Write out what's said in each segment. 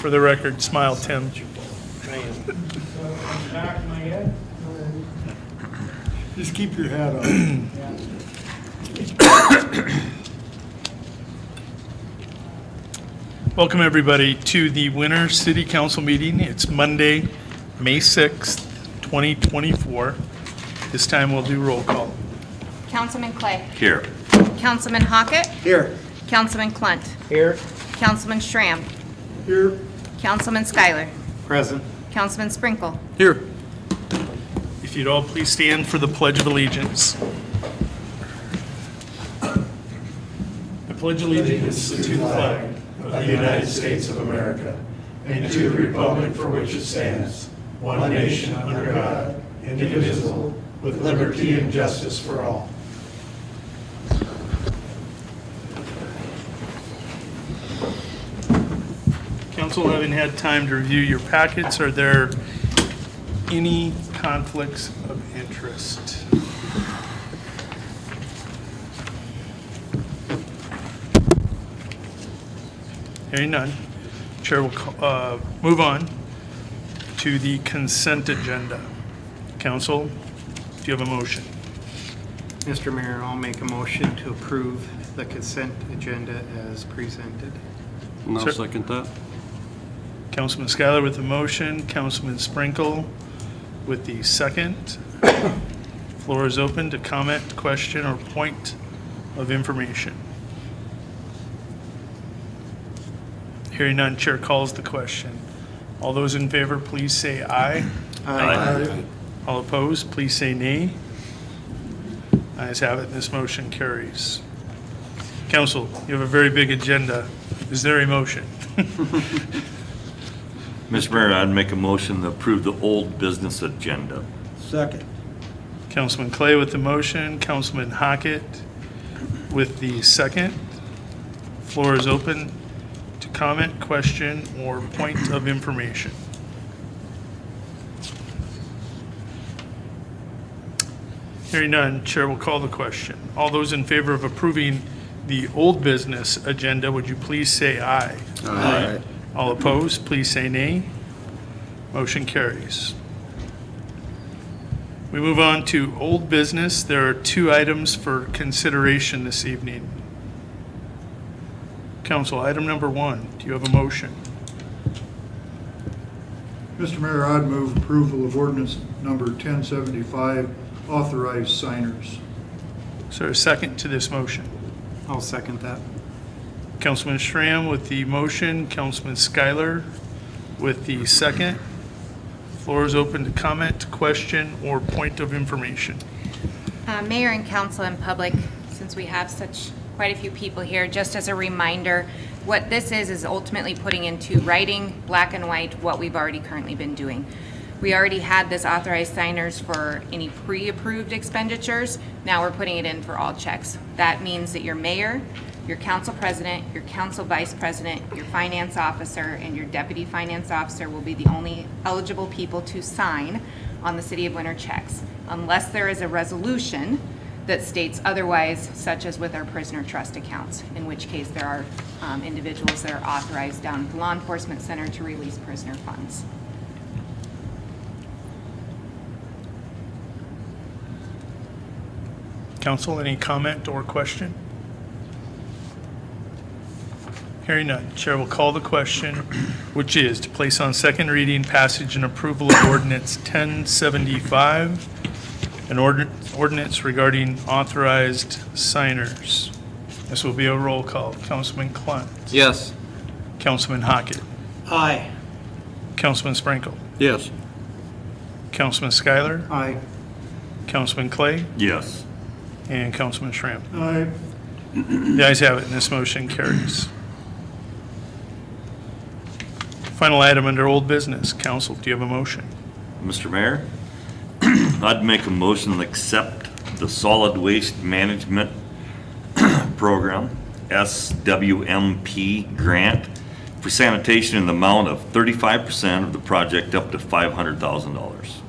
For the record, smile, Tim. Back of my head. Just keep your hat on. Welcome, everybody, to the Winter City Council meeting. It's Monday, May 6th, 2024. This time we'll do roll call. Councilman Clay. Here. Councilman Hockett. Here. Councilman Klunt. Here. Councilman Schramm. Here. Councilman Schuyler. Present. Councilman Sprinkle. Here. If you'd all please stand for the Pledge of Allegiance. I pledge allegiance to the flag of the United States of America, and to the republic for which it stands, one nation under God, indivisible, with liberty and justice for all. Council, having had time to review your packets, are there any conflicts of interest? Hearing none, Chair will move on to the consent agenda. Council, do you have a motion? Mr. Mayor, I'll make a motion to approve the consent agenda as presented. And I'll Sir. second that. Councilman Schuyler with the motion, Councilman Sprinkle with the second. Floor is open to comment, question, or point of information. Hearing none, Chair calls the question. All those in favor, please say aye. Aye. All opposed, please say nay. Ayes have it, this motion carries. Council, you have a very big agenda. Is there a motion? Mr. Mayor, I'd make a motion to approve the old business agenda. Second. Councilman Clay with the motion, Councilman Hockett with the second. Floor is open to comment, question, or point of information. Hearing none, Chair will call the question. All those in favor of approving the old business agenda, would you please say aye? Aye. All opposed, please say nay. Motion carries. We move on to old business. There are two items for consideration this evening. Council, item number one, do you have a motion? Mr. Mayor, I'd move approval of ordinance number 1075, authorized signers. Is there a second to this motion? I'll second that. Councilman Schramm with the motion, Councilman Schuyler with the second. Floor is open to comment, question, or point of information. Mayor and council and public, since we have quite a few people here, just as a reminder, what this is ultimately putting into writing, black and white, what we've already currently been doing. We already had this authorized signers for any pre-approved expenditures. Now we're putting it in for all checks. That means that your mayor, your council president, your council vice president, your finance officer, and your deputy finance officer will be the only eligible people to sign on the City of Winter checks, unless there is a resolution that states otherwise, such as with our prisoner trust accounts, in which case there are individuals that are authorized down at the law enforcement center to release prisoner funds. Council, any comment or question? Hearing none, Chair will call the question, which is to place on second reading, passage, and approval of ordinance 1075, an ordinance regarding authorized signers. This will be a roll call. Councilman Klunt. Yes. Councilman Hockett. Aye. Councilman Sprinkle. Yes. Councilman Schuyler. Aye. Councilman Clay. Yes. And Councilman Schramm. Aye. The ayes have it, and this motion carries. Final item under old business. Council, do you have a motion? Mr. Mayor, I'd make a motion to accept the Solid Waste Management Program, SWMP grant for sanitation in the amount of 35% of the project up to $500,000.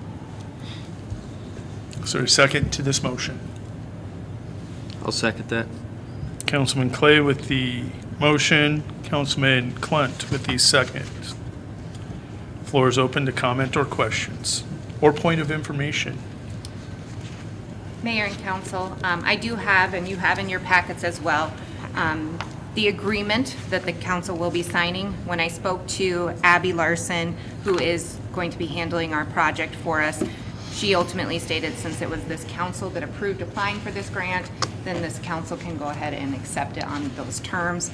Is there a second to this motion? I'll second that. Councilman Clay with the motion, Councilman Klunt with the second. Floor is open to comment or questions, or point of information. Mayor and council, I do have, and you have in your packets as well, the agreement that the council will be signing. When I spoke to Abby Larson, who is going to be handling our project for us, she ultimately stated since it was this council that approved applying for this grant, then this council can go ahead and accept it on those terms.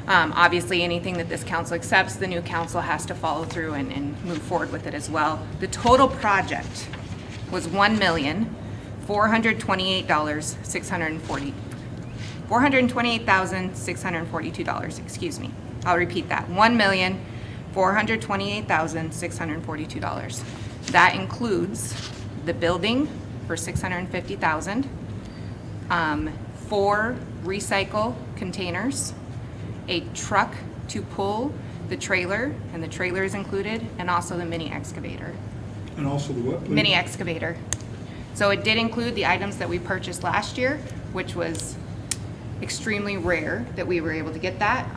Obviously, anything that this council accepts, the new council has to follow through and move forward with it as well. The total project was $428,642, excuse me. I'll repeat that, $1,428,642. That includes the building for $650,000, 4 recycle containers, a truck to pull the trailer, and the trailer is included, and also the mini excavator. And also the what, please? Mini excavator. So it did include the items that we purchased last year, which was extremely rare that we were able to get that.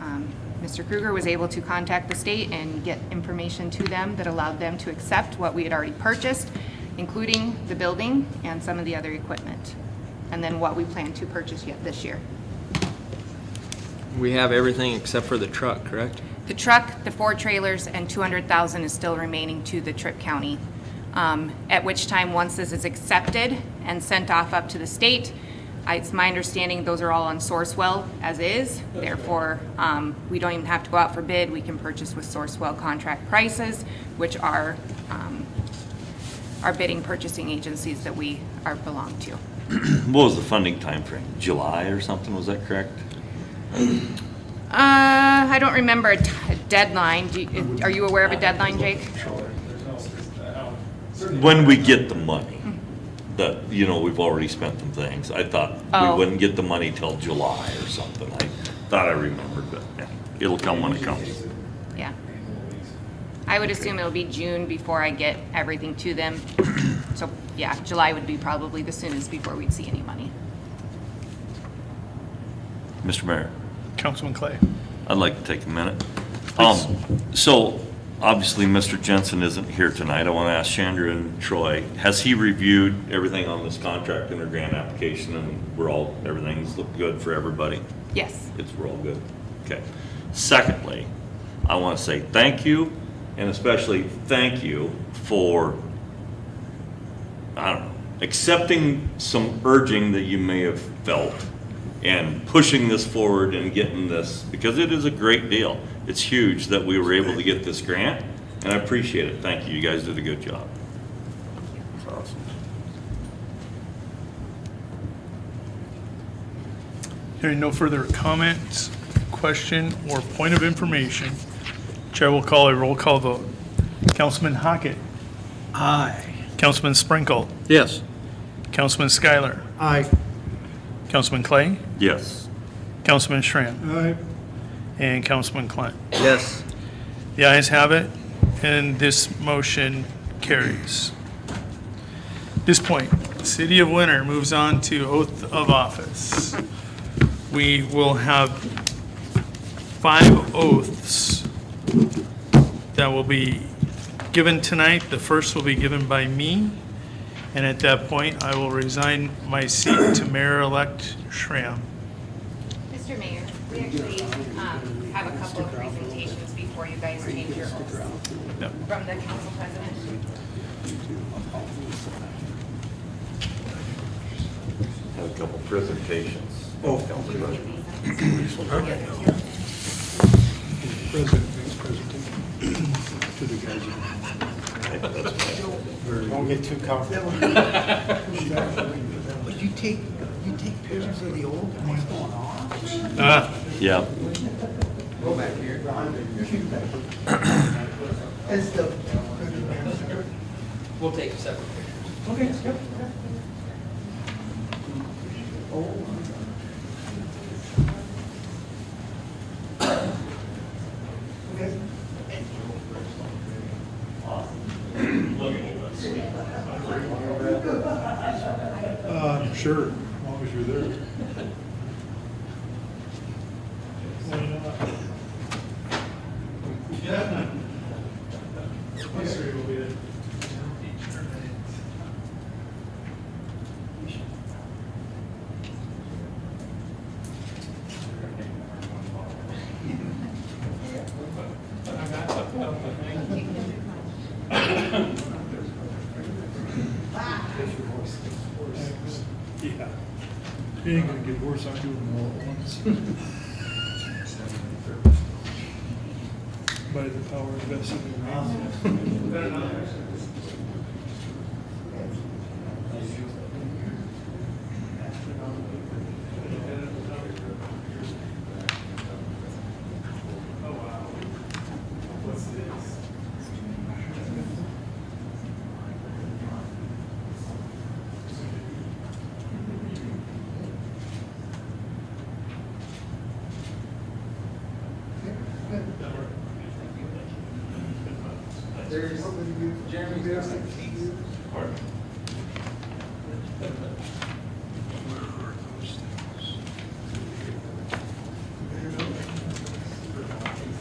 Mr. Kruger was able to contact the state and get information to them that allowed them to accept what we had already purchased, including the building and some of the other equipment, and then what we plan to purchase yet this year. We have everything except for the truck, correct? The truck, the 4 trailers, and $200,000 is still remaining to the Tripp County. At which time, once this is accepted and sent off up to the state, it's my understanding those are all on Sourcewell as is. Therefore, we don't even have to go out for bid. We can purchase with Sourcewell contract prices, which are our bidding purchasing agencies that we are belong to. What was the funding time frame? July or something, was that correct? I don't remember a deadline. Are you aware of a deadline, Jake? When we get the money, that, we've already spent some things. I thought we Oh. wouldn't get the money till July or something. I thought I remembered, but yeah, it'll come when it comes. Yeah. I would assume it'll be June before I get everything to them. So, yeah, July would be probably the soonest before we'd see any money. Mr. Mayor, Councilman Clay. I'd like to take a minute. Please. So, obviously, Mr. Jensen isn't here tonight. I want to ask Chandra and Troy, has he reviewed everything on this contract and our grant application, and everything's looked good for everybody? Yes. We're all good. Okay. Secondly, I want to say thank you, and especially thank you for, accepting some urging that you may have felt and pushing this forward and getting this, because it is a great deal. It's huge that we were able to get this grant, and I appreciate it. Thank you. You guys did a good job. Hearing no further comments, question, or point of information, Chair will call a roll call vote. Councilman Hockett. Aye. Councilman Sprinkle. Yes. Councilman Schuyler. Aye. Councilman Clay. Yes. Councilman Schram. Aye. And Councilman Clint. Yes. The ayes have it, and this motion carries. At this point, City of Winter moves on to oath of office. We will have 5 oaths that will be given tonight. The first will be given by me, and at that point, I will resign my seat to Mayor-elect Schram. Mr. Mayor, we actually have a couple of presentations before you guys change your oaths Yep. from the council president. Had a couple presentations. President makes presentation to the guys. Don't get too comfortable. But you take pictures of the old and what's going on? Yeah. Go back here. As the. We'll take separate pictures. Okay, yep. Okay. Sure, as long as you're there. Yeah. It ain't gonna get worse, I'm doing them all at once. By the power vested in me.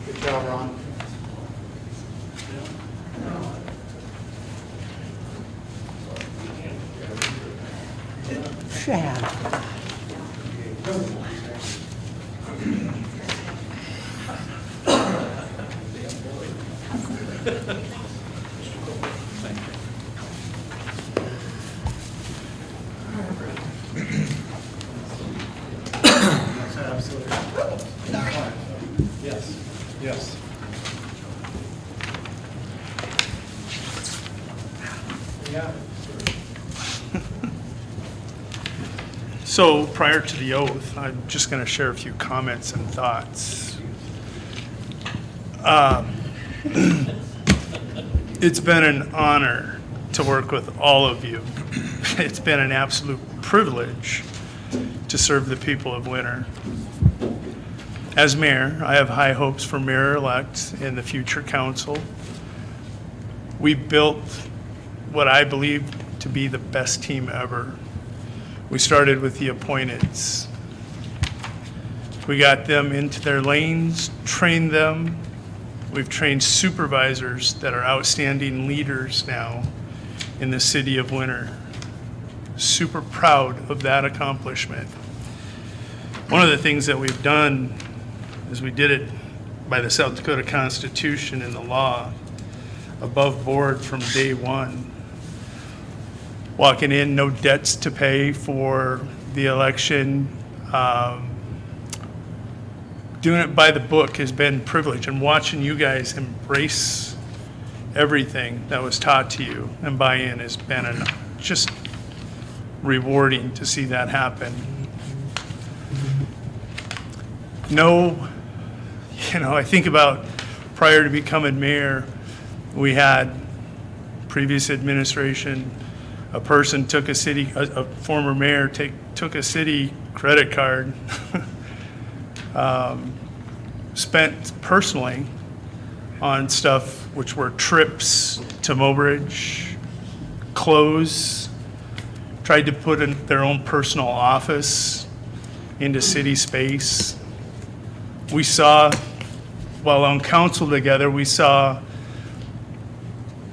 Good job, Ron. Chad. Yes. So prior to the oath, I'm just going to share a few comments and thoughts. It's been an honor to work with all of you. It's been an absolute privilege to serve the people of Winter. As mayor, I have high hopes for mayor-elect and the future council. We built what I believe to be the best team ever. We started with the appointeds. We got them into their lanes, trained them. We've trained supervisors that are outstanding leaders now in the city of Winter. Super proud of that accomplishment. One of the things that we've done is we did it by the South Dakota Constitution and the law, above board from day one. Walking in, no debts to pay for the election. Doing it by the book has been privilege, and watching you guys embrace everything that was taught to you and buy in has been just rewarding to see that happen. I think about prior to becoming mayor, we had previous administration, a person took a former mayor took a city credit card, spent personally on stuff which were trips to Mobridge, clothes, tried to put in their own personal office into city space. We saw, while on council together, we saw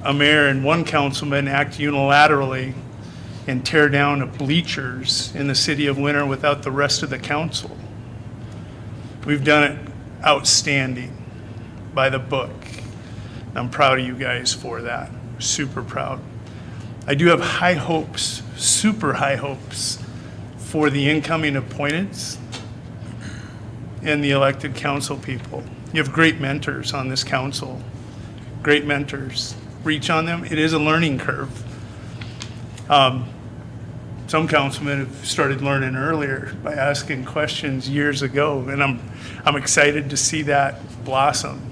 a mayor and one councilman act unilaterally and tear down the bleachers in the city of Winter without the rest of the council. We've done it outstanding, by the book. I'm proud of you guys for that, super proud. I do have high hopes, super high hopes for the incoming appointeds and the elected council people. You have great mentors on this council, great mentors. Reach on them. It is a learning curve. Some councilmen have started learning earlier by asking questions years ago, and I'm excited to see that blossom.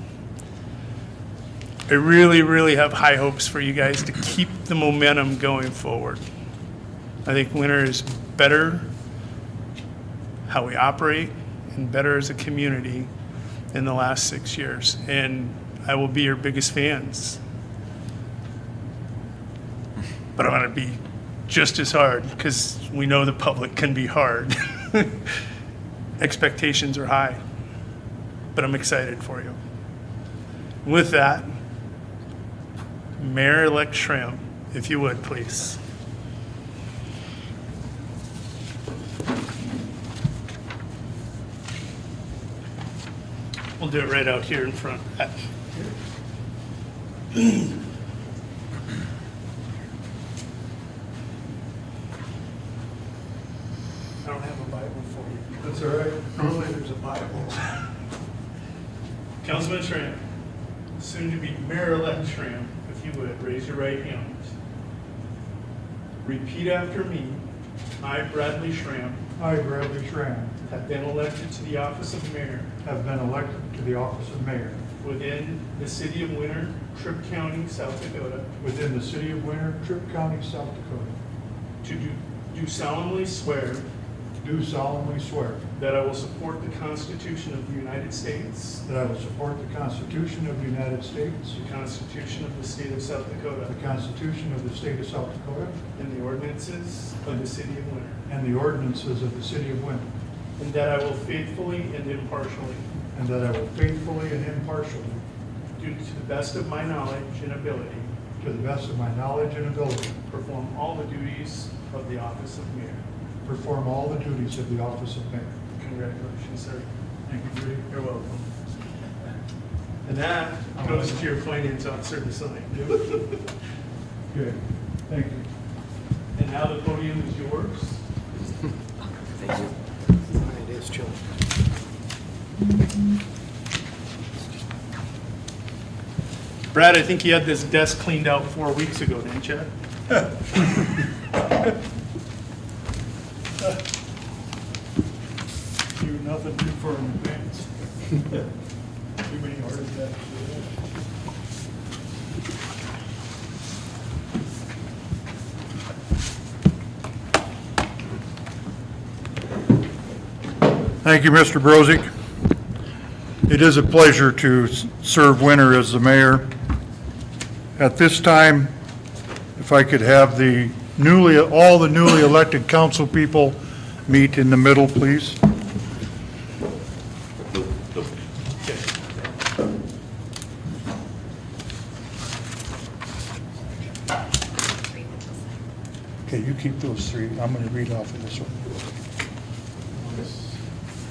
I really, really have high hopes for you guys to keep the momentum going forward. I think Winter is better how we operate and better as a community in the last 6 years, and I will be your biggest fans. But I'm going to be just as hard because we know the public can be hard. Expectations are high, but I'm excited for you. With that, Mayor-elect Schramm, if you would, please. We'll do it right out here in front. Councilman Schramm, soon to be Mayor-elect Schramm, if you would, raise your right hand. Repeat after me. I, Bradley Schramm, I, Bradley Schramm, have been elected to the office of mayor have been elected to the office of mayor within the city of Winter, Tripp County, South Dakota, within the city of Winter, Tripp County, South Dakota. to do solemnly swear Do solemnly swear that I will support the Constitution of the United States, that I will support the Constitution of the United States, the Constitution of the state of South Dakota, the Constitution of the state of South Dakota, and the ordinances of the city of Winter, and the ordinances of the city of Winter, and that I will faithfully and impartially, and that I will faithfully and impartially, to the best of my knowledge and ability, to the best of my knowledge and ability, perform all the duties of the office of mayor. perform all the duties of the office of mayor. Congratulations, sir. Thank you, Judy. You're welcome. And that goes to your finance officer to sign. Good, thank you. And now the podium is yours. It is chilly. Brad, I think you had this desk cleaned out 4 weeks ago, didn't you? Do nothing too far in advance. Too many heart attacks. Thank you, Mr. Brozick. It is a pleasure to serve Winter as the mayor. At this time, if I could have all the newly elected council people meet in the middle, please. Okay, you keep those three. I'm going to read off of this one.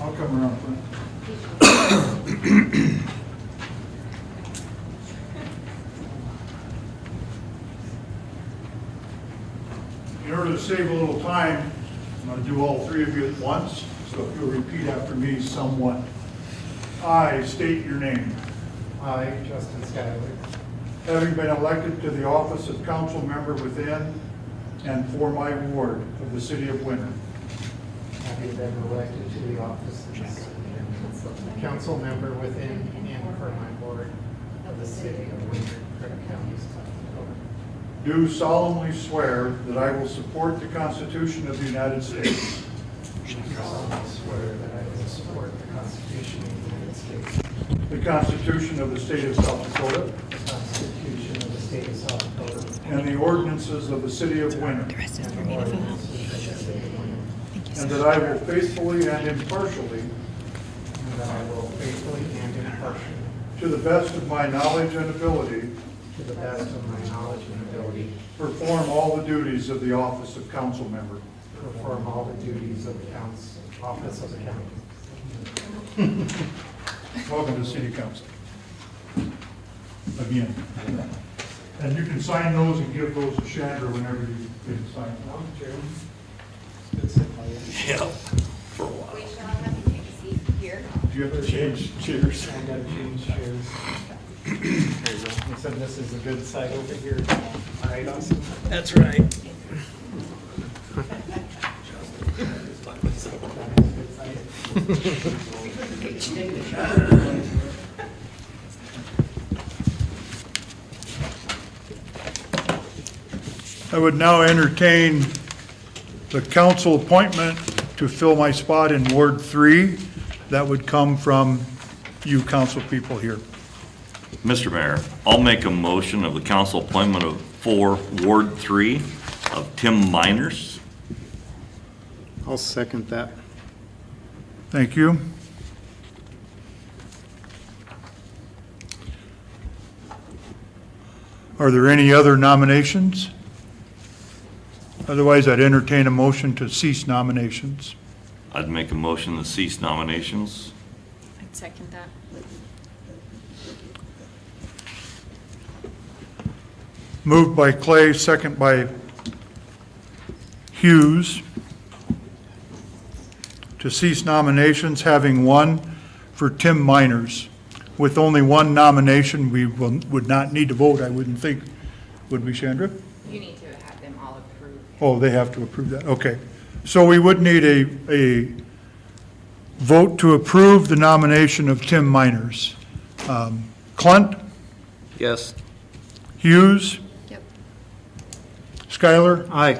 I'll come around front. In order to save a little time, I'm going to do all three of you at once, so if you'll repeat after me somewhat. I state your name. I, Justin Schuyler, Having been elected to the office of council member within and for my ward of the city of Winter, having been elected to the office of council member within and for my board of the city of Winter, Tripp County, South Dakota, do solemnly swear that I will support the Constitution of the United States, do solemnly swear that I will support the Constitution of the United States, the Constitution of the state of South Dakota, the Constitution of the state of South Dakota, and the ordinances of the city of Winter, and the ordinances of the city of Winter, and that I will faithfully and impartially, and that I will faithfully and impartially, to the best of my knowledge and ability, to the best of my knowledge and ability, perform all the duties of the office of council member. perform all the duties of the office of the county. Welcome to city council. Again. And you can sign those and give those to Chandra whenever you get to sign them. Yeah, for a while. We shall have you take a seat here. Do you have to change chairs? I gotta change chairs. There you go. You said this is a good side over here. All right, awesome. That's right. I would now entertain the council appointment to fill my spot in Ward 3. That would come from you council people here. Mr. Mayor, I'll make a motion of the council appointment for Ward 3 of Tim Miners. I'll second that. Thank you. Are there any other nominations? Otherwise, I'd entertain a motion to cease nominations. I'd make a motion to cease nominations. I'd second that. Moved by Clay, second by Hughes, to cease nominations, having one for Tim Miners. with only one nomination, we would not need to vote, I wouldn't think, would we, Chandra? You need to have them all approved. Oh, they have to approve that, okay. So we would need a vote to approve the nomination of Tim Miners. Clunt, Yes. Hughes, Yep. Schuyler, Aye.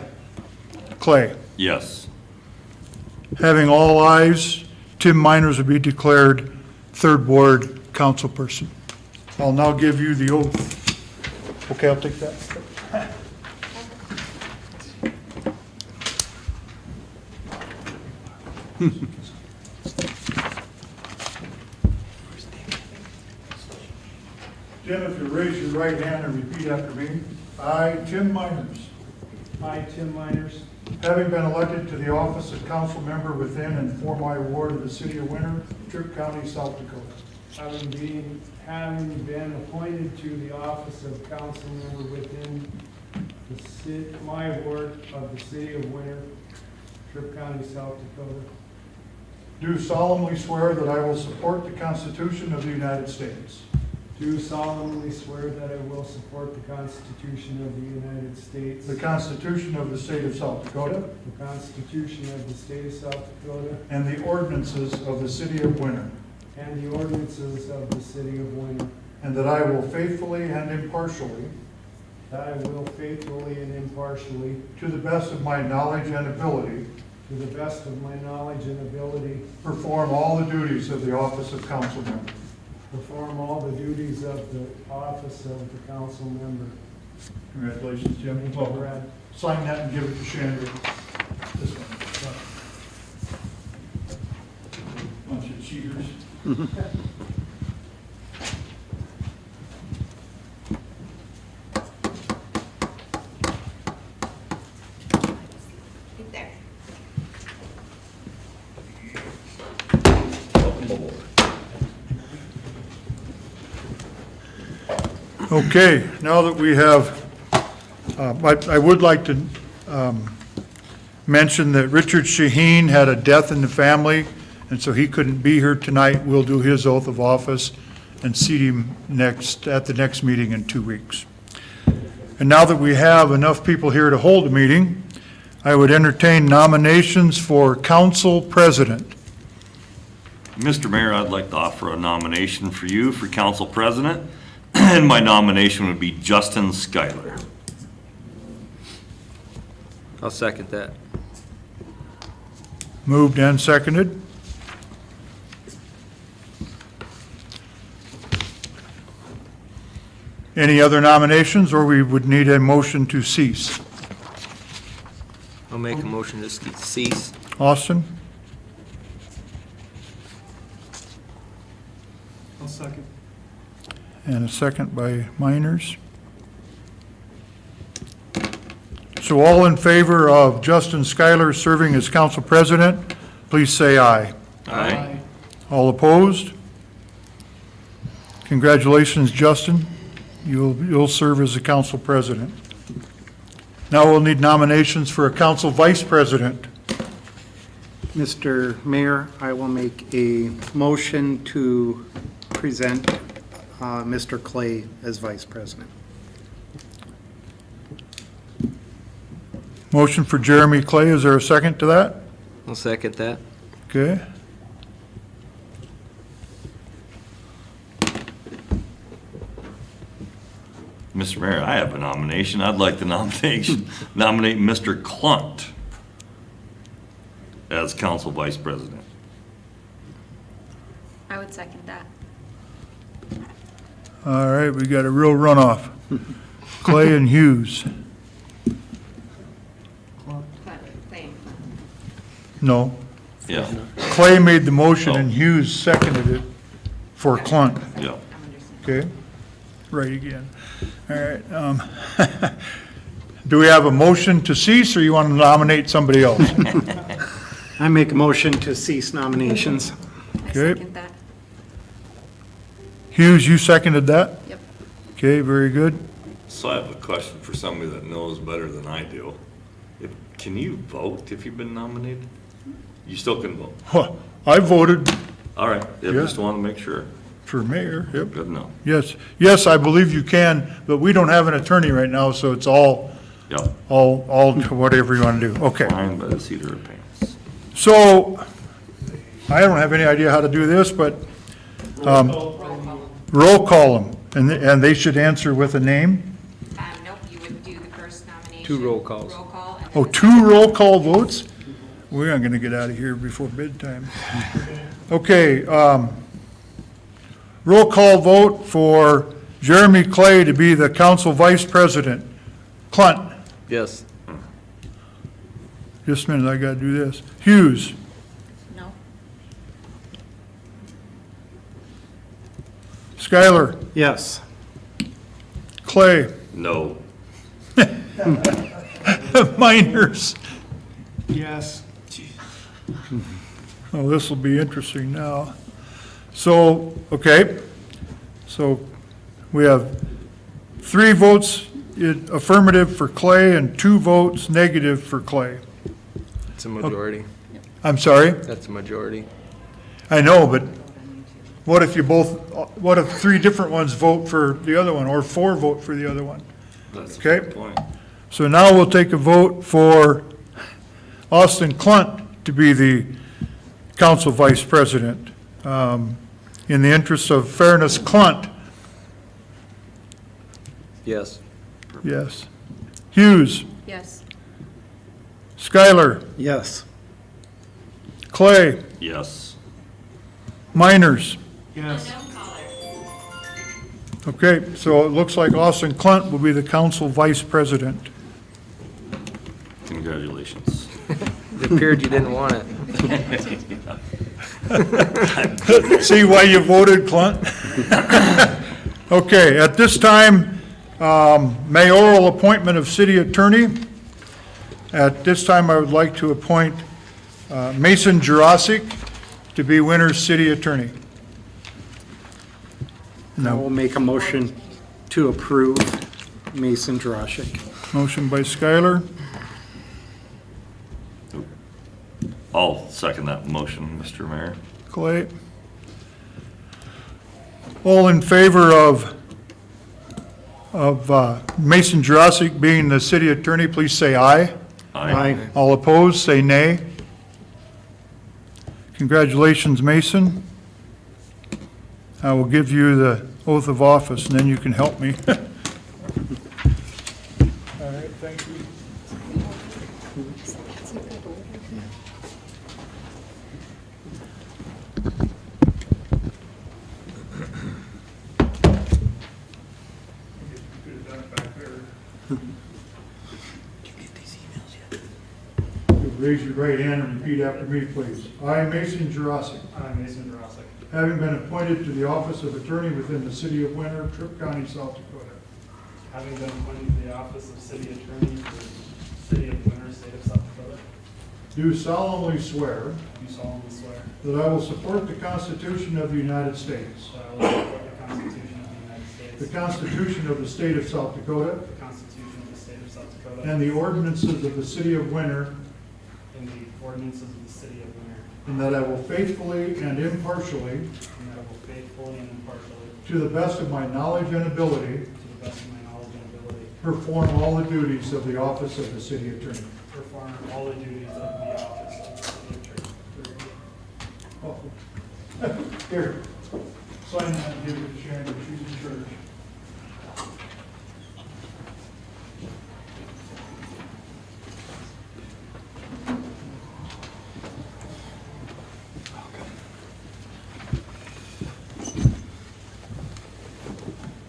Clay. Yes. Having all ayes, Tim Miners will be declared third ward council person. I'll now give you the oath. Okay, I'll take that. Tim, if you raise your right hand and repeat after me. I, Tim Miners, I, Tim Miners, having been elected to the office of council member within and for my ward of the city of Winter, Trip County, South Dakota, having been appointed to the office of council member within my ward of the city of Winter, Trip County, South Dakota, do solemnly swear that I will support the Constitution of the United States, do solemnly swear that I will support the Constitution of the United States, the Constitution of the state of South Dakota, the Constitution of the state of South Dakota, and the ordinances of the city of Winter, and the ordinances of the city of Winter, and that I will faithfully and impartially, that I will faithfully and impartially, to the best of my knowledge and ability, to the best of my knowledge and ability, perform all the duties of the office of council member. perform all the duties of the office of the council member. Congratulations, Jim. Thank you, Well, Brad. sign that and give it to Chandra. This one. Bunch of cheaters. Right there. Welcome aboard. Okay, now that we have, I would like to mention that Richard Shaheen had a death in the family, and so he couldn't be here tonight. We'll do his oath of office and seat him at the next meeting in 2 weeks. And now that we have enough people here to hold a meeting, I would entertain nominations for council president. Mr. Mayor, I'd like to offer a nomination for you for council president, and my nomination would be Justin Schuyler. I'll second that. Moved and seconded. Any other nominations, or we would need a motion to cease? I'll make a motion to cease. Austin, I'll second. and a second by Miners. So all in favor of Justin Schuyler serving as council president, please say aye. Aye. All opposed? Congratulations, Justin. You'll serve as the council president. Now we'll need nominations for a council vice president. Mr. Mayor, I will make a motion to present Mr. Clay as vice president. Motion for Jeremy Clay, is there a second to that? I'll second that. Okay. Mr. Mayor, I have a nomination. I'd like to nominate Mr. Clunt as council vice president. I would second that. All right, we got a real runoff. Clay and Hughes. Same. No. Yeah, Clay made the motion and Hughes seconded it for Clunt. yeah. Okay, right again. All right. Do we have a motion to cease, or you want to nominate somebody else? I make a motion to cease nominations. I Okay. second that. Hughes, you seconded that? Yep. Okay, very good. So I have a question for somebody that knows better than I do. Can you vote if you've been nominated? You still can vote. Huh, I voted, All right, I Yeah. just want to make sure. For mayor, yep. Good enough. Yes, yes, I believe you can, but we don't have an attorney right now, so it's all Yep, to whatever you want to do. Okay. flying by the seat of her pants. So, I don't have any idea how to do this, but roll call them, and they should answer with a name. Nope, you would do the first nomination. 2 roll calls. Roll call. And then Oh, 2 roll call votes? We aren't going to get out of here before bedtime. Okay, roll call vote for Jeremy Clay to be the council vice president. Clunt, Yes. just a minute, I got to do this. Hughes, No. Skylar, Yes. Clay, No. Miners. Yes. Oh, this will be interesting now. So, okay, so we have 3 votes affirmative for Clay and 2 votes negative for Clay. It's a majority. I'm sorry? That's a majority. I know, but what if what if 3 different ones vote for the other one, or 4 vote for the other one? That's a Okay. good point. So now we'll take a vote for Austin Clunt to be the council vice president. In the interest of fairness, Clunt, Yes. yes. Hughes, Yes. Skylar, Yes. Clay, Yes. Miners. Yes. Okay, so it looks like Austin Clunt will be the council vice president. Congratulations. It appeared you didn't want it. See why you voted Clunt? Okay, at this time, mayoral appointment of city attorney. At this time, I would like to appoint Mason Jurasik to be Winter's city attorney. I will make a motion to approve Mason Droshik. Motion by Skylar, I'll second that motion, Mr. Mayor. Clay. All in favor of Mason Jurasik being the city attorney, please say aye. Aye. All opposed, say nay. Congratulations, Mason. I will give you the oath of office, and then you can help me. All right, thank you. Raise your right hand and repeat after me, please. I, Mason Jurasik, I, Mason Drossik, having been appointed to the office of attorney within the city of Winter, Tripp County, South Dakota, having been appointed to the office of city attorney for the city of Winter, state of South Dakota, do solemnly swear do solemnly swear that I will support the Constitution of the United States, that I will support the Constitution of the United States, the Constitution of the state of South Dakota, the Constitution of the state of South Dakota, and the ordinances of the city of Winter, and the ordinances of the city of Winter, and that I will faithfully and impartially, and that I will faithfully and impartially, to the best of my knowledge and ability, to the best of my knowledge and ability, perform all the duties of the office of the city attorney. perform all the duties of the office of the city attorney. Here, sign that and give it to Sharon, she's in charge.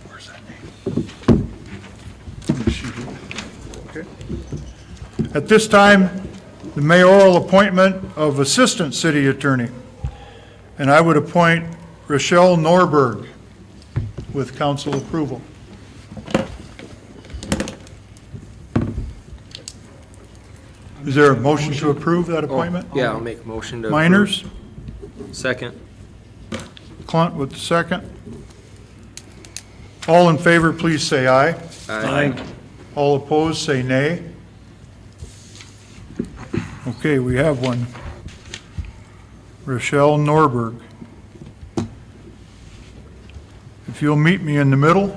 Where's that name? Okay. At this time, the mayoral appointment of assistant city attorney. And I would appoint Rochelle Norberg with council approval. Is there a motion to approve that appointment? Yeah, I'll make a motion to approve. Miners, Second. Clunt with the second. All in favor, please say aye. Aye. All opposed, say nay. Okay, we have one. Rochelle Norberg. If you'll meet me in the middle.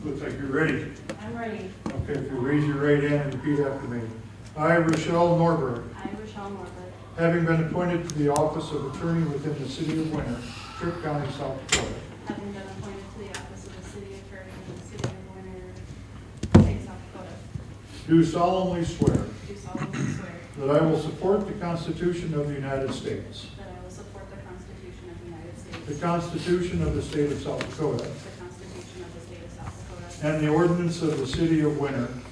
Looks like you're ready. I'm ready. Okay, if you raise your right hand and repeat after me. I, Rochelle Norberg, I, Rochelle Norbert, having been appointed to the office of attorney within the city of Winter, Tripp County, South Dakota, having been appointed to the office of the city attorney in the city of Winter, state of South Dakota, do solemnly swear do solemnly swear that I will support the Constitution of the United States, that I will support the Constitution of the United States, the Constitution of the state of South Dakota, the Constitution of the state of South Dakota, and the ordinance of the city of Winter, and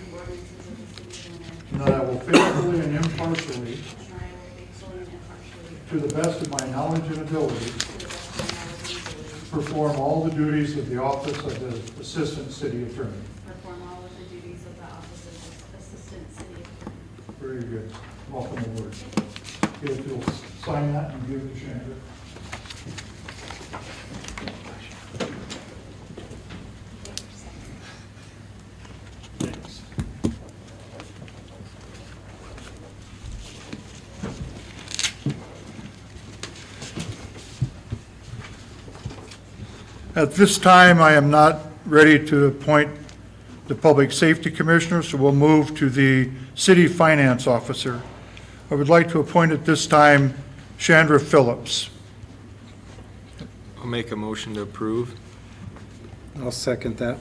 the ordinances of the city of Winter, and that I will faithfully and impartially, and I will faithfully and impartially, to the best of my knowledge and ability, to the best of my knowledge and ability, perform all the duties of the office of the Assistant City Attorney. perform all of the duties of the office of assistant city attorney. Very good. Welcome aboard. Okay, if you'll sign that and give it to Chandra. Thanks. At this time, I am not ready to appoint the Public Safety Commissioner, so we'll move to the City Finance Officer. I would like to appoint at this time Chandra Phillips. I'll make a motion to approve. I'll second that.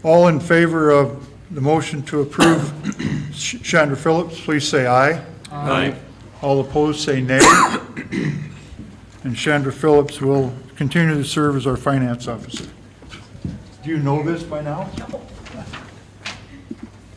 All in favor of the motion to approve Chandra Phillips, please say aye. Aye. All opposed, say nay. And Chandra Phillips will continue to serve as our finance officer. Do you know this by now? No.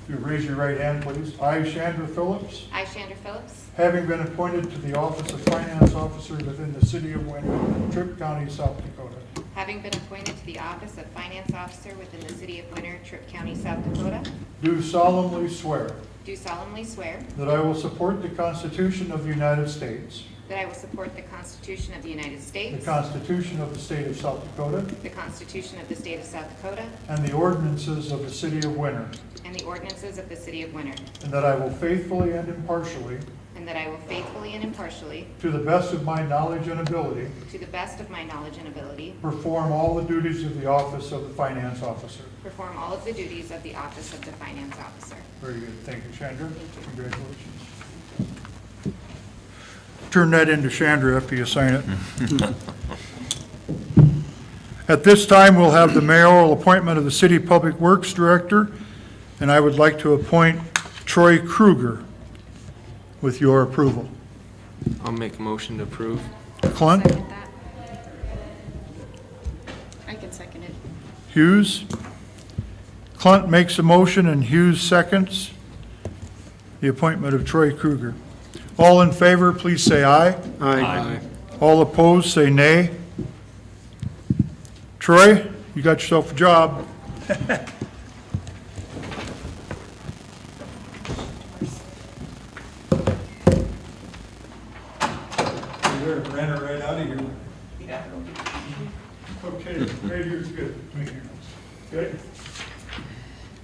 You raise your right hand, please. I, Chandra Phillips, I, Chandra Phillips, having been appointed to the office of finance officer within the city of Winter, Tripp County, South Dakota, having been appointed to the office of finance officer within the city of Winter, Tripp County, South Dakota, do solemnly swear do solemnly swear that I will support the Constitution of the United States, that I will support the Constitution of the United the States, Constitution of the state of South Dakota, the Constitution of the state of South Dakota, and the ordinances of the city of Winter, and the ordinances of the city of Winter, and that I will faithfully and impartially, and that I will faithfully and impartially, to the best of my knowledge and ability, to the best of my knowledge and ability, perform all the duties of the office of the finance officer. perform all of the duties of the office of the finance officer. Very good. Thank you, Chandra. Congratulations. Turn that into Chandra after you sign it. At this time, we'll have the mayoral appointment of the City Public Works Director, and I would like to appoint Troy Kruger with your approval. I'll make a motion to approve. Clunt, Second that. I can second it. Hughes. Clunt makes a motion and Hughes seconds the appointment of Troy Kruger. All in favor, please say aye. Aye. All opposed, say nay. Troy, you got yourself a job. You're there, ran it right out of here. Okay, right here's good. Right here. Okay?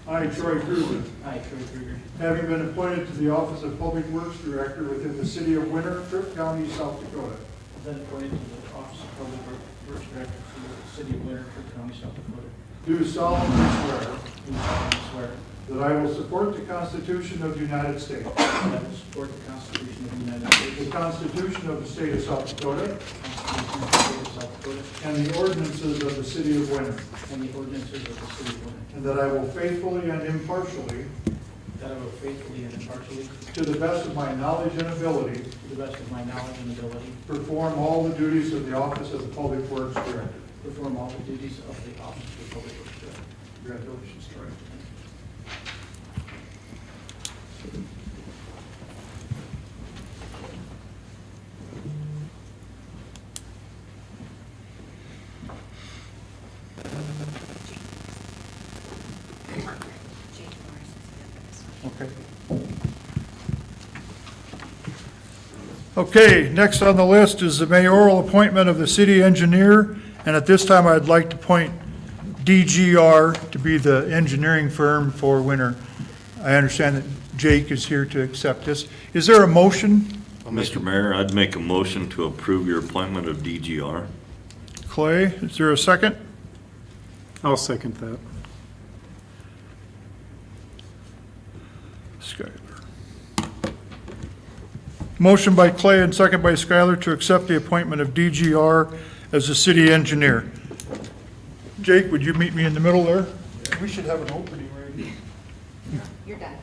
I, Troy Kruger, I, Troy Kruger, having been appointed to the office of Public Works Director within the city of Winter, Tripp County, South Dakota, have been appointed to the office of Public Works Director for the city of Winter, Tripp County, South Dakota. do solemnly swear Do solemnly swear that I will support the Constitution of the United States, that I will support the Constitution of the United States, the Constitution of the state of South Dakota, the Constitution of the state of South Dakota, and the ordinances of the city of Winter, and the ordinances of the city of Winter, and that I will faithfully and impartially, that I will faithfully and impartially, to the best of my knowledge and ability, to the best of my knowledge and ability, perform all the duties of the office of the Public Works Director. perform all the duties of the office of the Public Works Director. Congratulations, Troy. Okay. Okay, next on the list is the mayoral appointment of the city engineer, and at this time, I'd like to appoint DGR to be the engineering firm for winter. I understand that Jake is here to accept this. Is there a motion? Mr. Mayor, I'd make a motion to approve your appointment of DGR. Clay, is there a second? I'll second that. Skylar. Motion by Clay and second by Skylar to accept the appointment of DGR as the city engineer. Jake, would you meet me in the middle there? We should have an opening right here. You're done.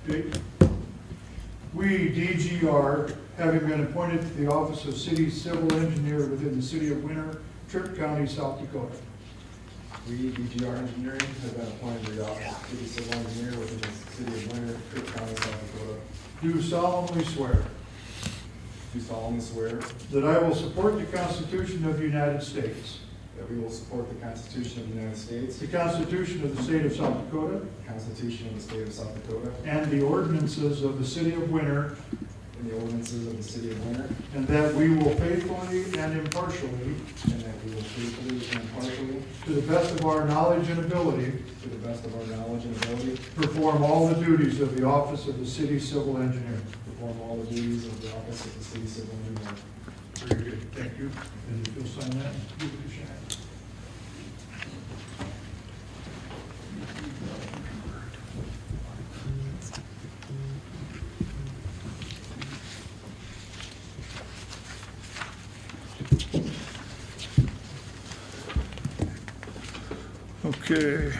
Jake? We, DGR, having been appointed to the office of city civil engineer within the city of Winter, Tripp County, South Dakota, We, DGR Engineering, have been appointed to the office of city civil engineer within the city of Winter, Tripp County, South Dakota. do solemnly swear Do solemnly swear that I will support the Constitution of the United States, that we will support the Constitution of the United States, the Constitution of the state of South Dakota, the Constitution of the state of South Dakota, and the ordinances of the city of Winter, and the ordinances of the city of Winter, and that we will faithfully and impartially, and that we will faithfully and impartially, to the best of our knowledge and ability, to the best of our knowledge and ability, perform all the duties of the office of the city civil engineer. perform all the duties of the office of the city civil engineer. Very good, thank you. And if you'll sign that, give it to Shannon. Okay.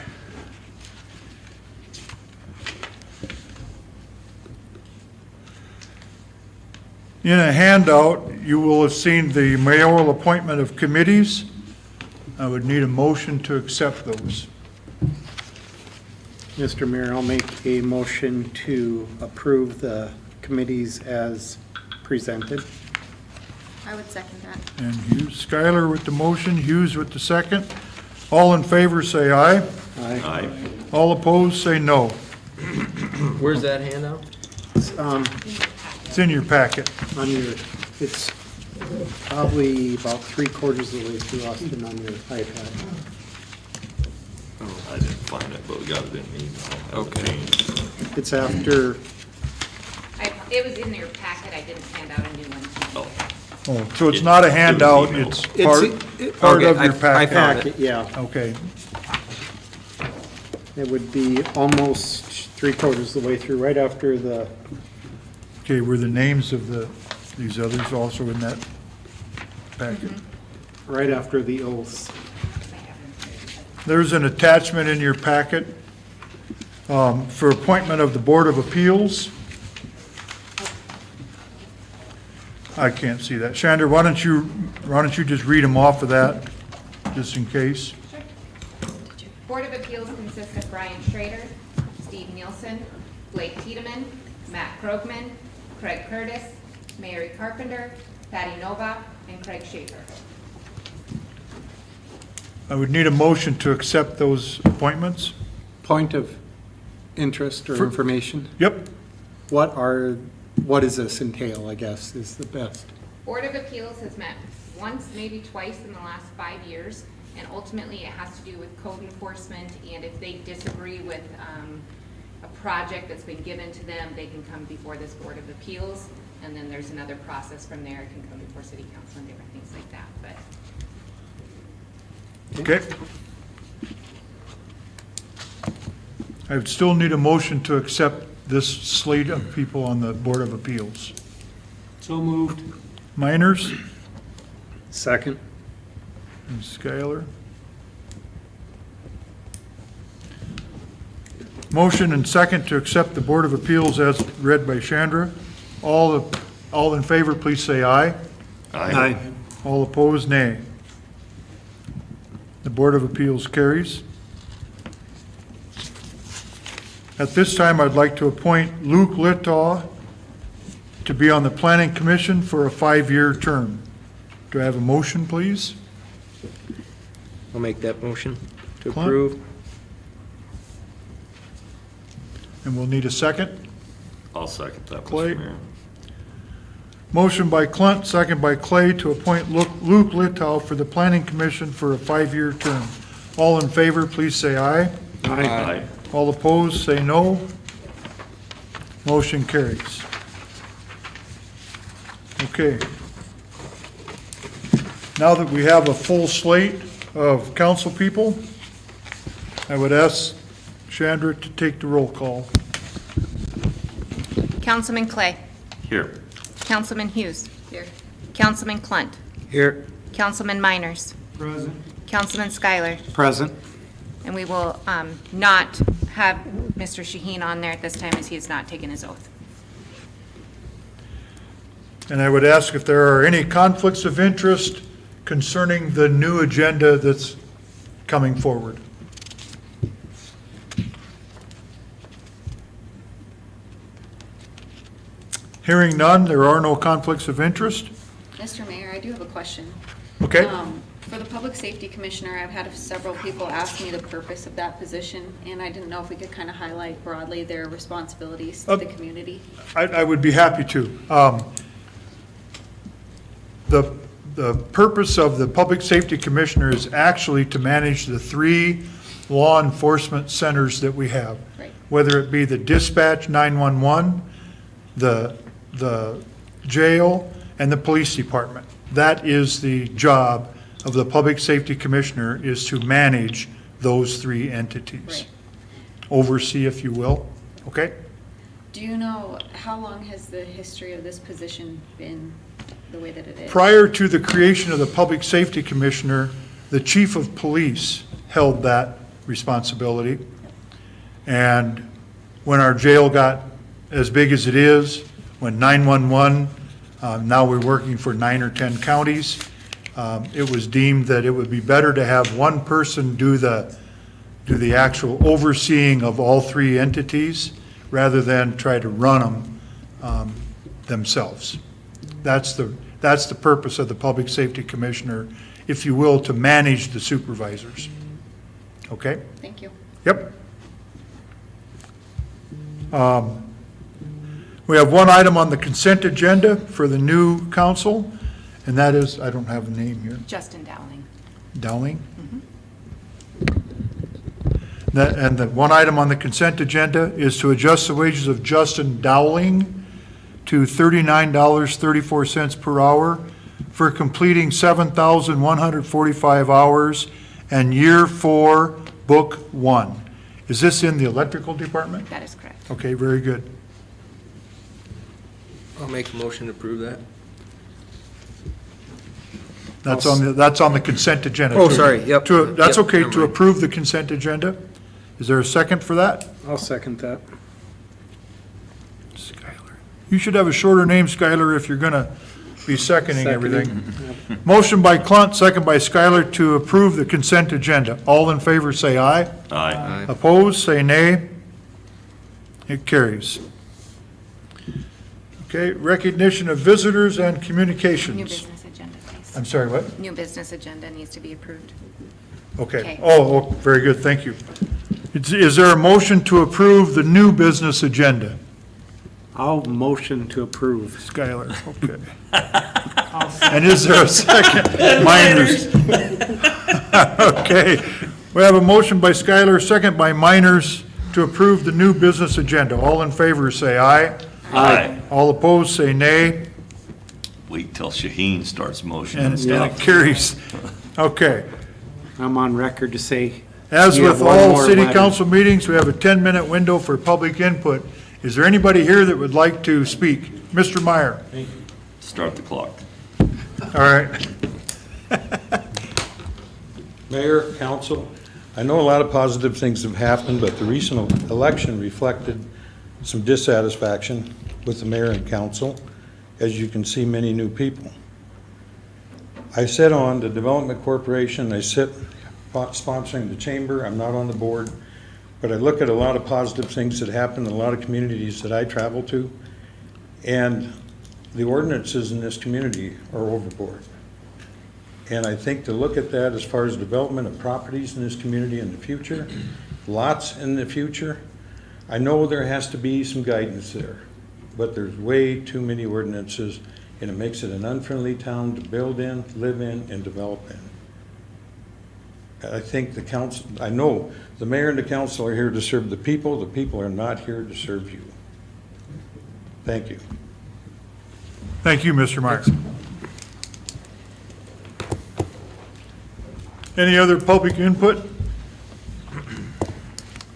In a handout, you will have seen the mayoral appointment of committees. I would need a motion to accept those. Mr. Mayor, I'll make a motion to approve the committees as presented. I would second that. And Hughes, Schuyler with the motion, Hughes with the second. All in favor, say aye. Aye. All opposed, say no. Where's that handout? It's in your packet. On your, it's probably about 3/4 of the way through, Austin, on your iPad. I didn't find it, but we got it in the email. Okay. It's after, It was in your packet, I didn't hand out a new one. Oh, Oh, so it's not a handout, it's part Okay, of your I packet. found it. packet, yeah. Okay, It would be almost 3/4 of the way through, right after the, okay, were the names of these others also in that packet? right after the oaths. There's an attachment in your packet for appointment of the Board of Appeals. I can't see that. Chandra, why don't you just read them off of that, just in case? Board of Appeals consists of Brian Schrader, Steve Nielsen, Blake Tiedemann, Matt Krogman, Craig Curtis, Mary Carpenter, Patty Novak, and Craig Schaefer. I would need a motion to accept those appointments. Point of interest or information? Yep. What does this entail, I guess, is the best. Board of Appeals has met once, maybe twice in the last 5 years, and ultimately it has to do with code enforcement, and if they disagree with a project that's been given to them, they can come before this Board of Appeals, and then there's another process from there, it can come before City Council and different things like that, but Okay. I would still need a motion to accept this slate of people on the Board of Appeals. So moved. Miners Second. and Schuyler. Motion and second to accept the Board of Appeals as read by Chandra. All in favor, please say aye. aye. All opposed, nay. The Board of Appeals carries. At this time, I'd like to appoint Luke Littaw to be on the Planning Commission for a 5-year term. Do I have a motion, please? I'll make that motion. To Clint? approve. And we'll need a second. I'll second that, Clay? Mr. Mayor. Motion by Clunt, second by Clay to appoint Luke Litow for the Planning Commission for a 5-year term. All in favor, please say aye. Aye. All opposed, say no. Motion carries. Okay. Now that we have a full slate of council people, I would ask Chandra to take the roll call. Councilman Clay. Here. Councilman Hughes. Here. Councilman Clunt. Here. Councilman Miners. Present. Councilman Schuyler. Present. And we will not have Mr. Shaheen on there at this time as he has not taken his oath. And I would ask if there are any conflicts of interest concerning the new agenda that's coming forward. Hearing none, there are no conflicts of interest. Mr. Mayor, I do have a question. Okay? For the Public Safety Commissioner, I've had several people ask me the purpose of that position, and I didn't know if we could kind of highlight broadly their responsibilities to the community. I would be happy to. The purpose of the Public Safety Commissioner is actually to manage the 3 law enforcement centers that we have. Right. Whether it be the dispatch, 911, the jail, and the police department. That is the job of the Public Safety Commissioner, is to manage those 3 entities. Right. Oversee, if you will, okay? Do you know, how long has the history of this position been the way that it is? Prior to the creation of the Public Safety Commissioner, the Chief of Police held that responsibility. And when our jail got as big as it is, when 911, now we're working for 9 or 10 counties, it was deemed that it would be better to have one person do the actual overseeing of all 3 entities rather than try to run them themselves. That's the purpose of the Public Safety Commissioner, if you will, to manage the supervisors. Okay? Thank you. Yep. We have one item on the consent agenda for the new council, and that is, I don't have a name here, Justin Dowling. Dowling? And the one item on the consent agenda is to adjust the wages of Justin Dowling to $39.34 per hour for completing 7,145 hours and year 4, book 1. Is this in the electrical department? That is correct. Okay, very good. I'll make a motion to approve that. That's on the consent agenda. Oh, sorry, yep. That's Yep, okay, never to mind. approve the consent agenda. Is there a second for that? I'll second that. Skylar. You should have a shorter name, Skylar, if you're gonna be seconding everything. Seconding. Motion by Clunt, second by Skylar to approve the consent agenda. All in favor, say aye. Aye. Opposed, say nay. It carries. Okay, recognition of visitors and New communications. business agenda, please. I'm sorry, what? New business agenda needs to be approved. Okay. Okay. Oh, very good, thank you. Is there a motion to approve the new business agenda? I'll motion to approve. Skylar, okay. And is there a second? Miners. Okay, we have a motion by Skylar, second by Miners to approve the new business agenda. All in favor, say aye. Aye. All opposed, say nay. Wait till Shaheen starts motioning And stuff. it carries. Okay. I'm on record to say. As you with have one all more city letter. council meetings, we have a 10-minute window for public input. Is there anybody here that would like to speak? Mr. Meyer? Start the clock. All right. Mayor, council, I know a lot of positive things have happened, but the recent election reflected some dissatisfaction with the mayor and council. As you can see, many new people. I sit on the Development Corporation, I sit sponsoring the chamber, I'm not on the board, but I look at a lot of positive things that happen in a lot of communities that I travel to, and the ordinances in this community are overboard. And I think to look at that as far as development of properties in this community in the future, lots in the future, I know there has to be some guidance there, but there's way too many ordinances, and it makes it an unfriendly town to build in, live in, and develop in. I think the council, I know the mayor and the council are here to serve the people are not here to serve you. Thank you. Thank you, Mr. Myers. Any other public input?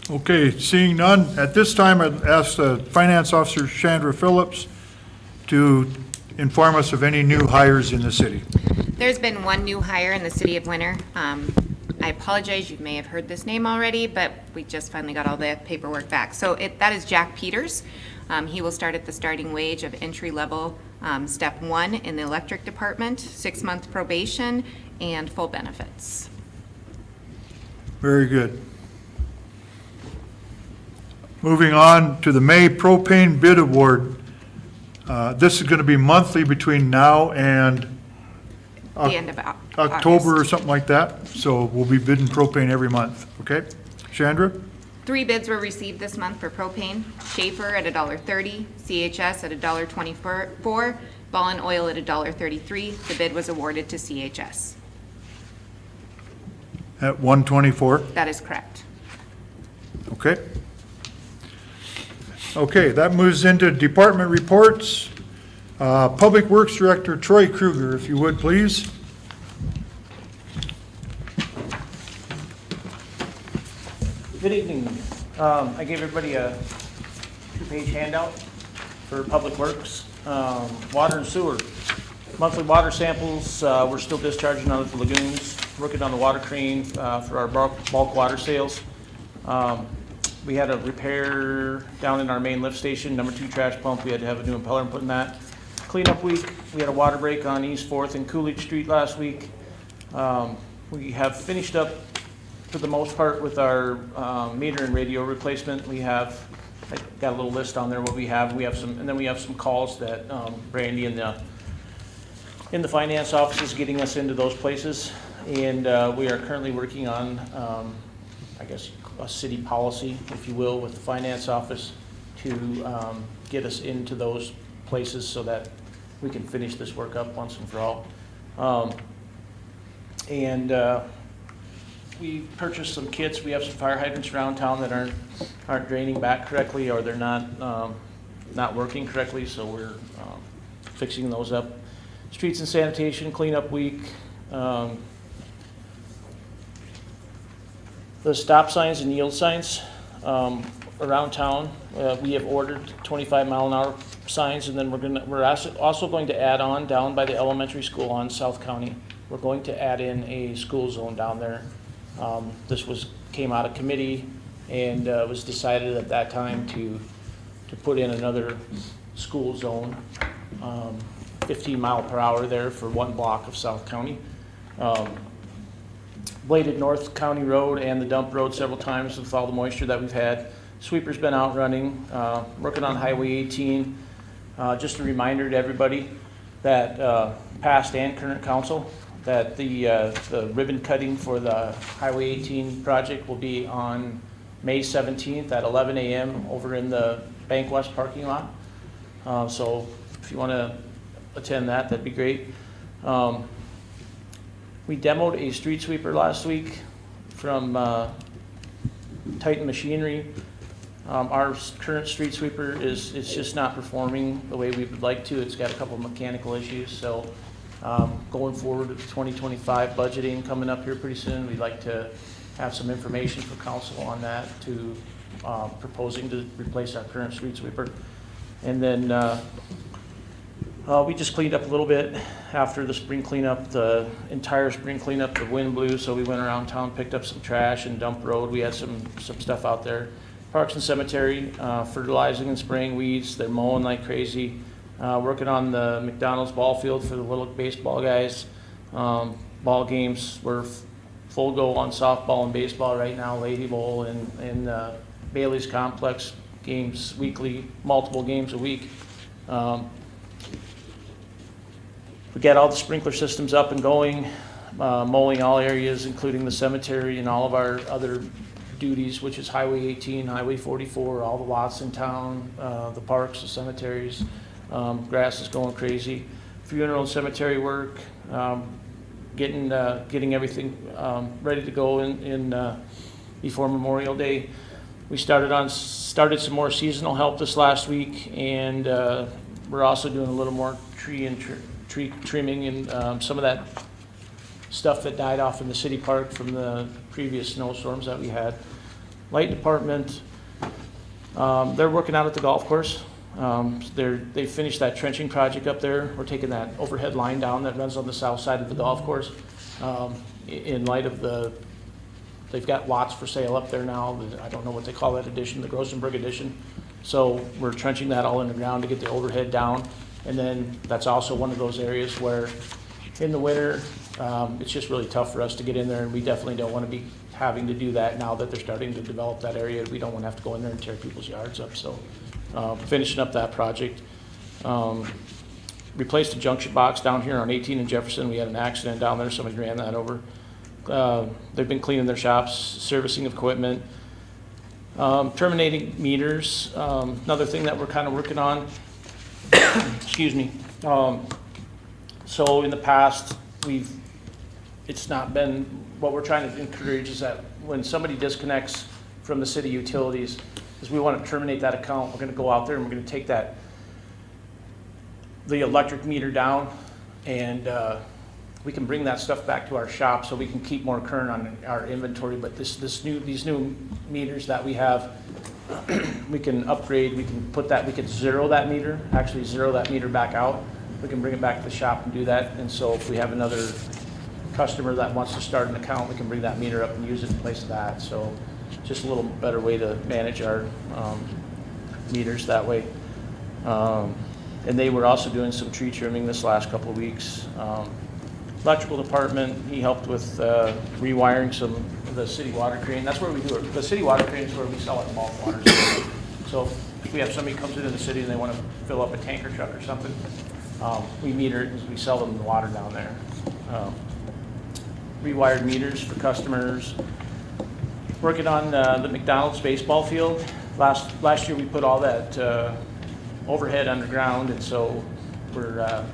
Okay, seeing none, at this time, I'd ask the Finance Officer, Chandra Phillips, to inform us of any new hires in the city. There's been one new hire in the city of Winter. I apologize, you may have heard this name already, but we just finally got all the paperwork back. So that is Jack Peters. He will start at the starting wage of entry level, step 1 in the electric department, 6-month probation, and full benefits. Very good. Moving on to the May propane bid award. This is going to be monthly between now and The end of October or August. something like that. So we'll be bidding propane every month, okay? Chandra? 3 bids were received this month for propane. Schaefer at $1.30, CHS at $1.24, Ball and Oil at $1.33. The bid was awarded to CHS. At 124, That is correct. okay? Okay, that moves into department reports. Public Works Director Troy Kruger, if you would, please. Good evening. I gave everybody a 2-page handout for Public Works. Water and sewer. Monthly water samples, we're still discharging out of the lagoons, working on the water crane for our bulk water sales. We had a repair down in our main lift station, number 2 trash pump. We had to have a new impeller put in that. Cleanup week, we had a water break on East 4th and Coolidge Street last week. We have finished up for the most part with our meter and radio replacement. We have, I got a little list on there what we have. We have some, and then we have some calls that Brandy in the finance office is getting us into those places. And we are currently working on, I guess, a city policy, if you will, with the finance office to get us into those places so that we can finish this work up once and for all. We purchased some kits. We have some fire hydrants around town that aren't draining back correctly, or they're not working correctly, so we're fixing those up. Streets and sanitation cleanup week. The stop signs and yield signs around town. We have ordered 25-mile-an-hour signs, and then we're also going to add on down by the elementary school on South County. We're going to add in a school zone down there. This came out of committee, and was decided at that time to put in another school zone, 15 mile per hour there for 1 block of South County. Bladed North County Road and the dump road several times with all the moisture that we've had. Sweeper's been out running, working on Highway 18. Just a reminder to everybody that past and current council that the ribbon cutting for the Highway 18 project will be on May 17th at 11 a.m. over in the Bank West parking lot. So if you want to attend that, that'd be great. We demoed a street sweeper last week from Titan Machinery. Our current street sweeper it's just not performing the way we would like to. It's got a couple of mechanical issues. So going forward with 2025 budgeting coming up here pretty soon, we'd like to have some information for council on that to proposing to replace our current street sweeper. And then we just cleaned up a little bit after the spring cleanup, the entire spring cleanup, the wind blew, so we went around town, picked up some trash and dump road. We had some stuff out there. Parks and Cemetery, fertilizing and spraying weeds. They're mowing like crazy. Working on the McDonald's ball field for the little baseball guys. Ball games, we're full go on softball and baseball right now, Lady Bowl and Bailey's Complex games weekly, multiple games a week. We got all the sprinkler systems up and going. mowing all areas, including the cemetery and all of our other duties, which is Highway 18, Highway 44, all the lots in town, the parks, the cemeteries. Grass is going crazy. Funeral and cemetery work, getting everything ready to go before Memorial Day. We started some more seasonal help this last week, and we're also doing a little more tree trimming and some of that stuff that died off in the city park from the previous snowstorms that we had. Light department, they're working out at the golf course. They finished that trenching project up there. We're taking that overhead line down that runs on the south side of the golf course. In light of they've got lots for sale up there now. I don't know what they call that addition, the Grosenberg addition. So we're trenching that all in the ground to get the overhead down. And then that's also one of those areas where in the winter, it's just really tough for us to get in there, and we definitely don't want to be having to do that now that they're starting to develop that area. We don't want to have to go in there and tear people's yards up. So finishing up that project. Replaced a junction box down here on 18 and Jefferson. We had an accident down there. Somebody ran that over. They've been cleaning their shops, servicing of equipment, terminating meters. Another thing that we're kind of working on. Excuse me. So in the past, it's not been, what we're trying to encourage is that when somebody disconnects from the city utilities, is we want to terminate that account. We're going to go out there and we're going to take the electric meter down, and we can bring that stuff back to our shop so we can keep more current on our inventory. But these new meters that we have, we can upgrade. We can zero that meter, actually zero that meter back out. We can bring it back to the shop and do that. And so if we have another customer that wants to start an account, we can bring that meter up and use it in place of that. So just a little better way to manage our meters that way. And they were also doing some tree trimming this last couple of weeks. Electrical department, he helped with rewiring some of the city water crane. That's where we do it. The city water crane is where we sell it in bulk water. So if we have somebody comes into the city and they want to fill up a tanker truck or something, we meter it and we sell them the water down there. Rewired meters for customers. Working on the McDonald's baseball field. Last year we put all that overhead underground, and so we're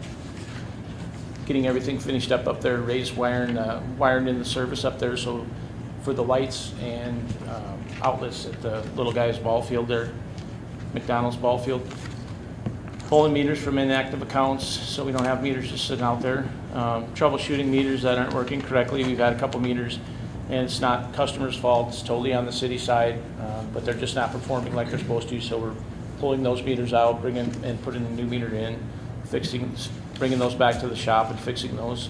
getting everything finished up there, raised wiring in the service up there, so for the lights and outlets at the little guy's ball field there, McDonald's ball field. Pulling meters from inactive accounts, so we don't have meters just sitting out there. Troubleshooting meters that aren't working correctly. We've had a couple meters, and it's not customers' fault. It's totally on the city side, but they're just not performing like they're supposed to. So we're pulling those meters out, bringing and putting a new meter in, bringing those back to the shop and fixing those.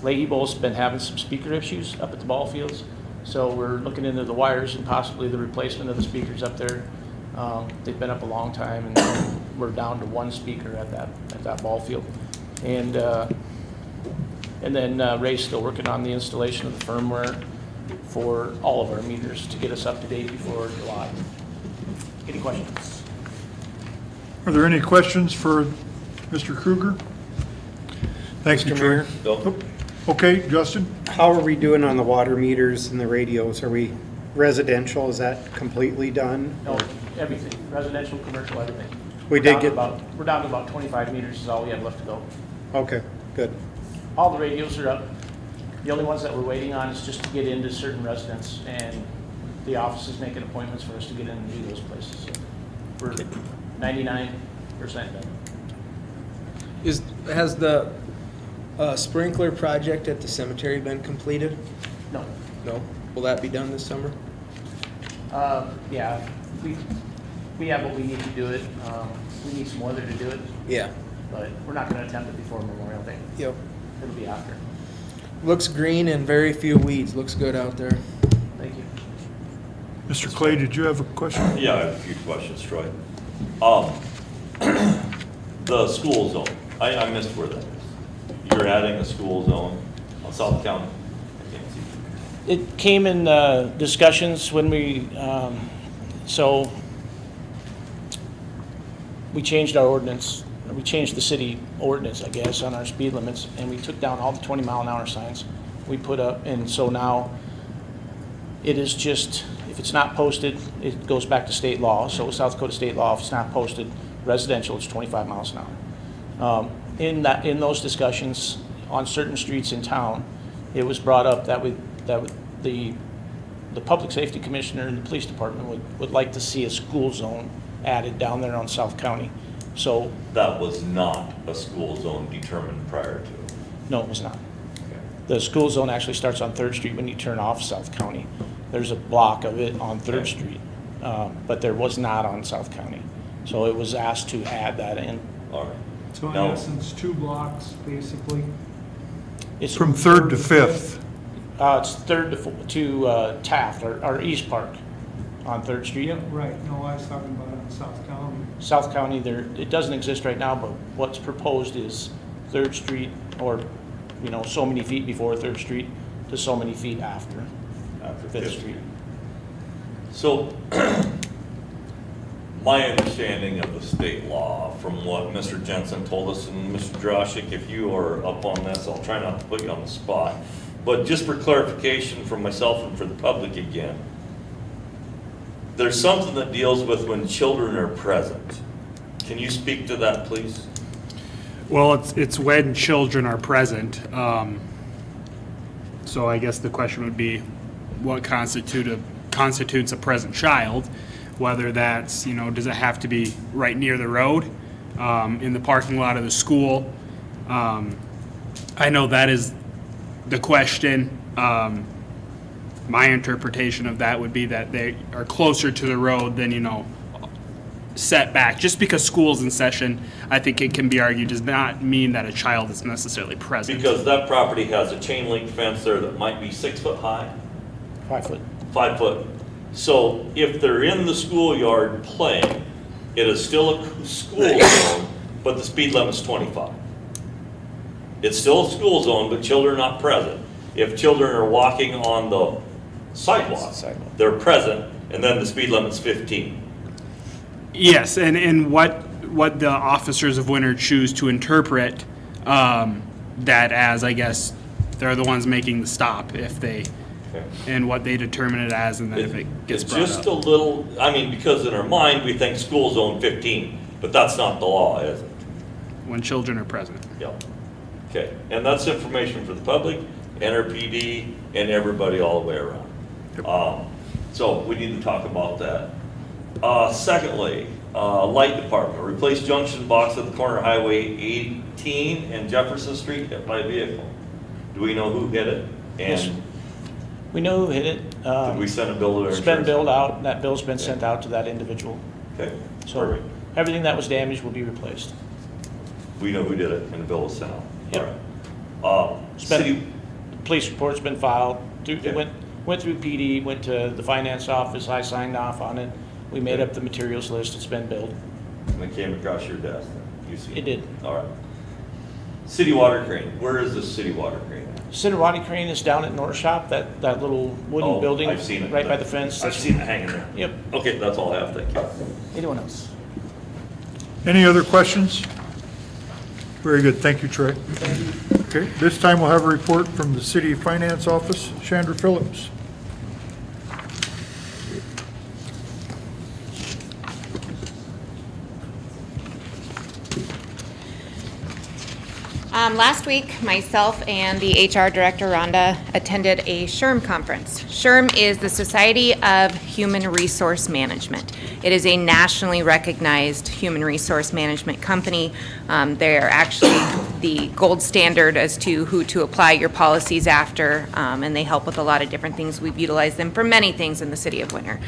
Leahy Bowl's been having some speaker issues up at the ball fields, so we're looking into the wires and possibly the replacement of the speakers up there. They've been up a long time, and we're down to one speaker at that ball field. And then Ray's still working on the installation of the firmware for all of our meters to get us up to date before July. Any questions? Are there any questions for Mr. Kruger? Thank you, Chair. Bill? Okay, Justin? How are we doing on the water meters and the radios? Are we residential? Is that completely done? No, everything, residential, commercial, everything. We did get- We're down to about 25 meters is all we have left to go. Okay, good. All the radios are up. The only ones that we're waiting on is just to get into certain residents, and the office is making appointments for us to get in and do those places. So we're 99% done. Has the sprinkler project at the cemetery been completed? No. No? Will that be done this summer? Yeah, we have what we need to do it. We need some weather to do it, Yeah. but we're not going to attempt it before Memorial Day. Yep. It'll be after. Looks green and very few weeds. Looks good out there. Thank you. Mr. Clay, did you have a question? Yeah, I have a few questions, Troy. The school zone, I missed where that is. You're adding a school zone on South County? I can't see. It came in discussions when we changed our ordinance we changed the city ordinance, I guess, on our speed limits, and we took down all the 20-mile-an-hour signs we put up, and so now it is just, if it's not posted, it goes back to state law. So South Dakota state law, if it's not posted residential, it's 25 miles an hour. In those discussions on certain streets in town, it was brought up that the public safety commissioner and the police department would like to see a school zone added down there on South County. So, That was not a school zone determined prior to. no, it was not. The school zone actually starts on 3rd Street when you turn off South County. There's a block of it on 3rd Street, but there was not on South County. So it was asked to add that in. All right. So in No. essence, 2 blocks, basically. It's From 3rd to 5th. It's 3rd to Taft, or East Park on 3rd Street. Yep, right. No, I was talking about on South County. South County, it doesn't exist right now, but what's proposed is 3rd Street, or, so many feet before 3rd Street to so many feet after 5th Street. So, my understanding of the state law, from what Mr. Jensen told us, and Mr. Droshik, if you are up on this, I'll try not to put you on the spot. But just for clarification for myself and for the public again, there's something that deals with when children are present. Can you speak to that, please? Well, it's when children are present. So I guess the question would be, what constitutes a present child? Whether that's, does it have to be right near the road, in the parking lot of the school? I know that is the question. My interpretation of that would be that they are closer to the road than, set back. Just because school's in session, I think it can be argued, does not mean that a child is necessarily present. Because that property has a chain link fence there that might be 6 foot high. 5 foot. 5 foot. So if they're in the schoolyard playing, it is still a school zone, but the speed limit's 25. It's still a school zone, but children are not present. If children are walking on the sidewalk, they're present, and then the speed limit's 15. Yes, and what the officers of Winter choose to interpret that as, I guess, they're the ones making the stop if they, and what they determine it as, and then if it gets brought up. It's just a little, because in our mind, we think school zone 15, but that's not the law, is it? When children are present. Yep. Okay, and that's information for the public, NRPD, and everybody all the way around. So we need to talk about that. Secondly, light department, replace junction box at the corner of Highway 18 and Jefferson Street hit by vehicle. Do we know who hit it? Yes. And We know who hit it. did we send a bill to their It's been insurance? billed out, that bill's been sent out to that individual. Okay, So perfect. everything that was damaged will be replaced. We know who did it, and the bill was sent out. Yep. All right. It's been- City, Police report's been filed, Okay. it went through PD, went to the finance office, I signed off on it. We made up the materials list, it's been billed. and it came across your desk, you see? It did. All right. City water crane, where is the city water crane at? Center Waddy Crane is down at North Shop, that little wooden Oh, building. I've seen it. Right by the fence. I've seen it hanging there. Yep. Okay, that's all I have, thank you. Anyone else? Any other questions? Very good, thank you, Trey. Okay, this time we'll have a report from the City Finance Office, Chandra Phillips. Last week, myself and the HR Director, Rhonda, attended a SHRM conference. SHRM is the Society of Human Resource Management. It is a nationally recognized human resource management company. They are actually the gold standard as to who to apply your policies after, and they help with a lot of different things. We've utilized them for many things in the city of Winter.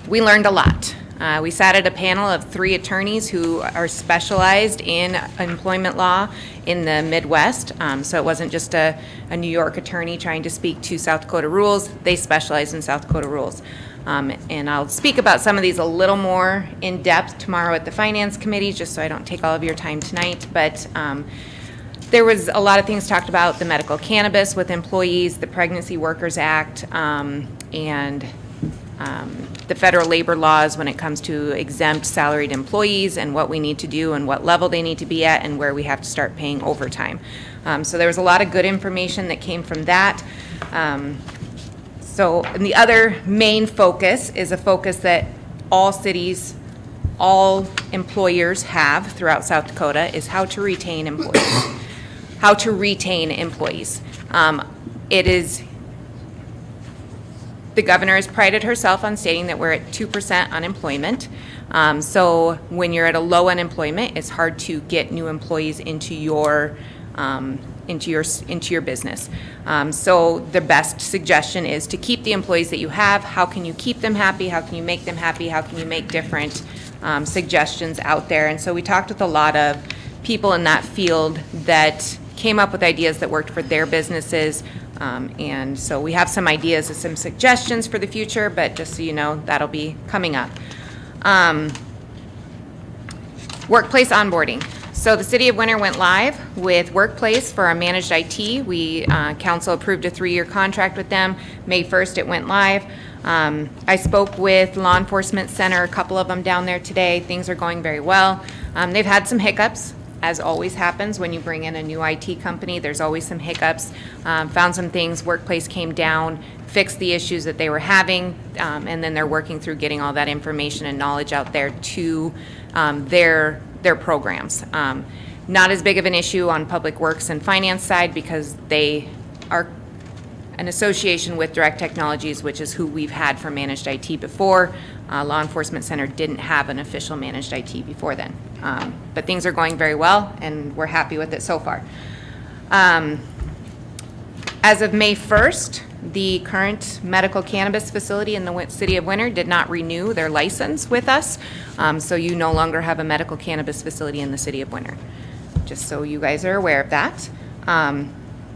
We learned a lot. We sat at a panel of 3 attorneys who are specialized in employment law in the Midwest. So it wasn't just a New York attorney trying to speak to South Dakota rules. They specialize in South Dakota rules. And I'll speak about some of these a little more in depth tomorrow at the Finance Committee, just so I don't take all of your time tonight. But there was a lot of things talked about: the medical cannabis with employees, the Pregnancy Workers Act, and the federal labor laws when it comes to exempt salaried employees and what we need to do and what level they need to be at and where we have to start paying overtime. So there was a lot of good information that came from that. And the other main focus is a focus that all cities, all employers have throughout South Dakota, is how to retain employees. How to retain employees. The governor has prided herself on stating that we're at 2% unemployment. So when you're at a low unemployment, it's hard to get new employees into your business. So the best suggestion is to keep the employees that you have. How can you keep them happy? How can you make them happy? How can you make different suggestions out there? And so we talked with a lot of people in that field that came up with ideas that worked for their businesses. And so we have some ideas and some suggestions for the future, but just so you know, that'll be coming up. Workplace onboarding. So the City of Winter went live with Workplace for our managed IT. Council approved a 3-year contract with them. May 1st, it went live. I spoke with Law Enforcement Center, a couple of them down there today. Things are going very well. They've had some hiccups, as always happens when you bring in a new IT company. There's always some hiccups. Found some things. Workplace came down, fixed the issues that they were having, and then they're working through getting all that information and knowledge out there to their programs. Not as big of an issue on Public Works and Finance side because they are an association with Direct Technologies, which is who we've had for managed IT before. Law Enforcement Center didn't have an official managed IT before then. But things are going very well, and we're happy with it so far. As of May 1st, the current medical cannabis facility in the City of Winter did not renew their license with us, so you no longer have a medical cannabis facility in the City of Winter, just so you guys are aware of that.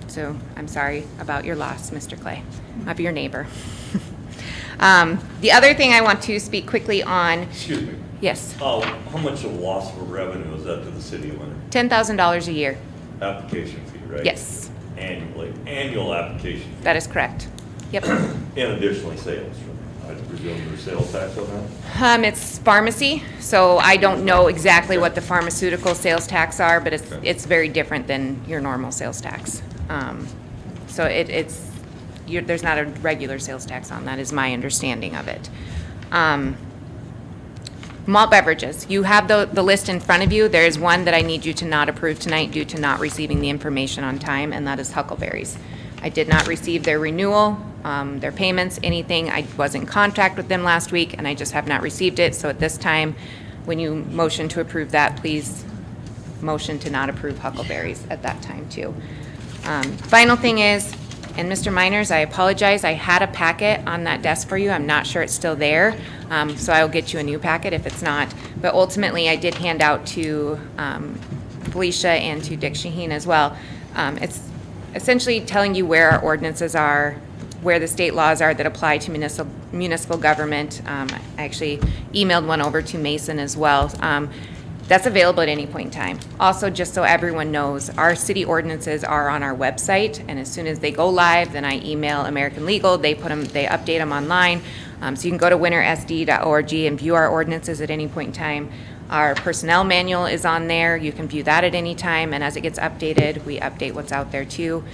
So I'm sorry about your loss, Mr. Clay, of your neighbor. The other thing I want to speak quickly on. Excuse me. Yes. How much of loss of revenue is that to the City of Winter? $10,000 a year. Application fee, right? Yes. Annually, annual application fee. That is correct. Yep. And additionally sales, I presume there's sales tax on that? It's pharmacy, so I don't know exactly what the pharmaceutical sales tax are, but it's very different than your normal sales tax. So there's not a regular sales tax on that, is my understanding of it. Malt beverages, you have the list in front of you. There is one that I need you to not approve tonight due to not receiving the information on time, and that is Huckleberry's. I did not receive their renewal, their payments, anything. I was in contact with them last week, and I just have not received it. So at this time, when you motion to approve that, please motion to not approve Huckleberry's at that time too. Final thing is, and Mr. Miners, I apologize, I had a packet on that desk for you. I'm not sure it's still there, so I'll get you a new packet if it's not. But ultimately, I did hand out to Felicia and to Dick Shaheen as well. It's essentially telling you where our ordinances are, where the state laws are that apply to municipal government. I actually emailed one over to Mason as well. That's available at any point in time. Also, just so everyone knows, our city ordinances are on our website, and as soon as they go live, then I email American Legal. They update them online. So you can go to wintersd.org and view our ordinances at any point in time. Our personnel manual is on there. You can view that at any time, and as it gets updated, we update what's out there too.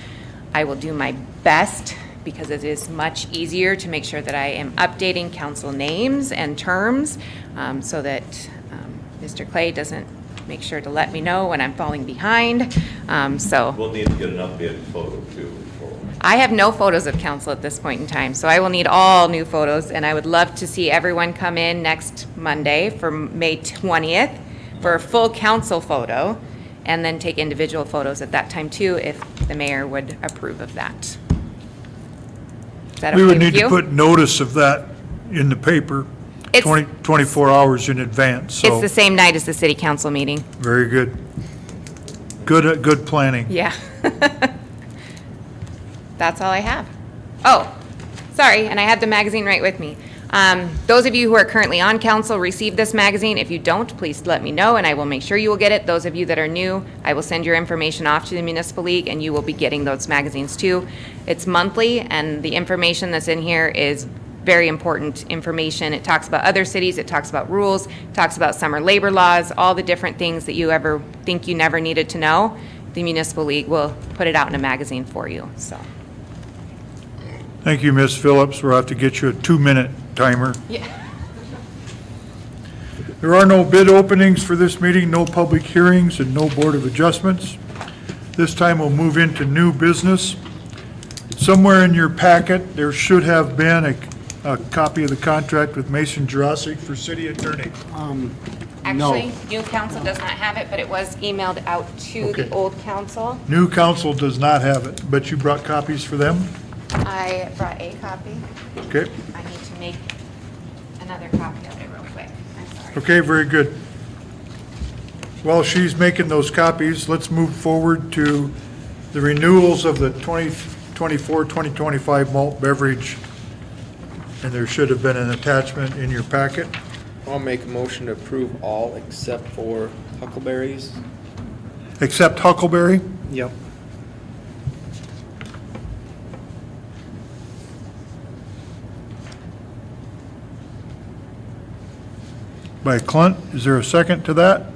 I will do my best, because it is much easier to make sure that I am updating council names and terms, so that Mr. Clay doesn't make sure to let me know when I'm falling behind. We'll need to get an updated photo too before. I have no photos of council at this point in time, so I will need all new photos, and I would love to see everyone come in next Monday for May 20th for a full council photo, and then take individual photos at that time too, if the mayor would approve of that. Is that okay We would with need to you? put notice of that in the paper 24 hours in advance, It's so, the same night as the city council meeting. very good. Good planning. Yeah. That's all I have. Oh, sorry, and I had the magazine right with me. Those of you who are currently on council receive this magazine. If you don't, please let me know, and I will make sure you will get it. Those of you that are new, I will send your information off to the Municipal League, and you will be getting those magazines too. It's monthly, and the information that's in here is very important information. It talks about other cities, it talks about rules, it talks about summer labor laws, all the different things that you ever think you never needed to know. The Municipal League will put it out in a magazine for you, so. Thank you, Ms. Phillips. We'll have to get you a 2-minute timer. Yeah. There are no bid openings for this meeting, no public hearings, and no Board of Adjustments. This time we'll move into new business. Somewhere in your packet, there should have been a copy of the contract with Mason Jurassic for city attorney. Actually, new council does not have it, but it was emailed out to the Okay. old council. New council does not have it, but you brought copies for them? I brought a copy. Okay, I need to make another copy of it real quick. I'm sorry. okay, very good. While she's making those copies, let's move forward to the renewals of the 2024, 2025 malt beverage. And there should have been an attachment in your packet. I'll make a motion to approve all except for Huckleberries. Except Huckleberry? Yep. By Clunt. Is there a second to that?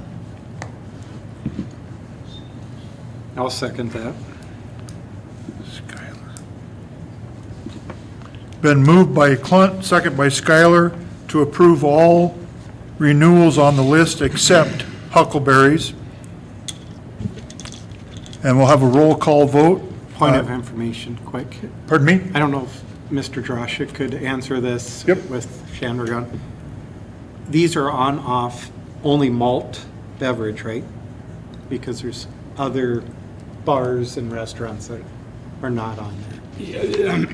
I'll second that. Skylar. Been moved by Clunt, second by Skylar, to approve all renewals on the list except Huckleberry's. And we'll have a roll call vote. Point of information, quick. Pardon me? I don't know if Mr. Droshik could answer this Yep. with Shanmugam. These are on-off only malt beverage, right? Because there's other bars and restaurants that are not on there.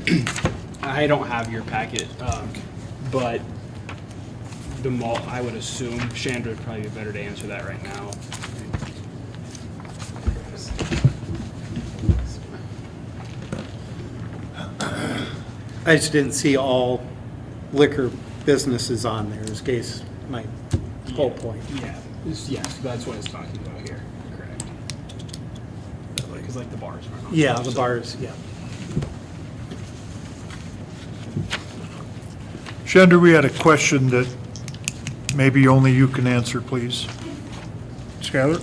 I don't have your packet, but the malt, I would assume, Chandra would probably be better to answer that right now. I just didn't see all liquor businesses on there, is case my whole point. Yeah, yes, that's what it's talking about here, correct. Because like the bars aren't on. Yeah, the bars, yeah. Chandra, we had a question that maybe only you can answer, please. Skylar?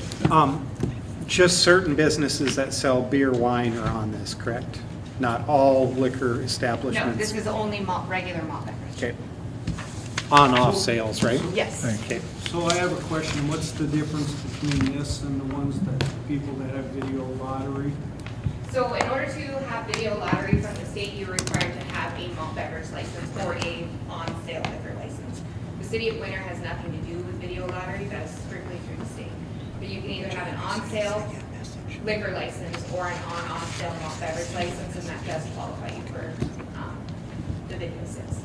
Just certain businesses that sell beer, wine are on this, correct? Not all liquor No, establishments? this is only malt, regular malt beverage. Okay. On-off sales, right? Yes. Okay. So I have a question, what's the difference between this and the ones that, people that have video lottery? So in order to have video lottery from the state, you're required to have a malt beverage license or a on-sale liquor license. The city of Winter has nothing to do with video lottery, that's strictly through the state. But you can either have an on-sale liquor license or an on-off-sale malt beverage license, and that does qualify you for the video sales.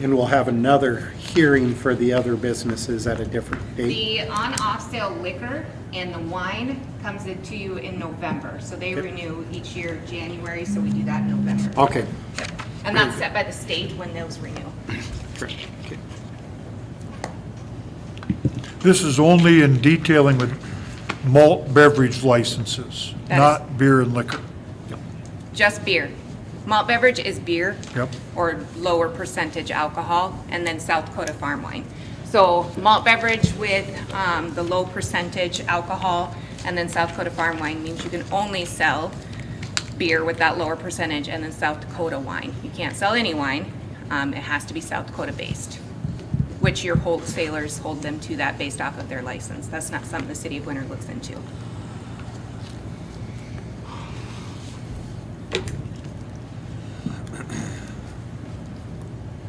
And we'll have another hearing for the other businesses at a different date? The on-off sale liquor and the wine comes to you in November. So they renew each year January, so we do that in November. Okay. Yep. And that's set by the state when those renew. Correct. Okay. This is only in detailing with malt beverage licenses, That is- not beer and liquor. Just beer. Malt beverage is beer. Yep. Or lower percentage alcohol, and then South Dakota farm wine. So malt beverage with the low percentage alcohol, and then South Dakota farm wine means you can only sell beer with that lower percentage, and then South Dakota wine. You can't sell any wine. It has to be South Dakota based, which your wholesalers hold them to that based off of their license. That's not something the city of Winter looks into.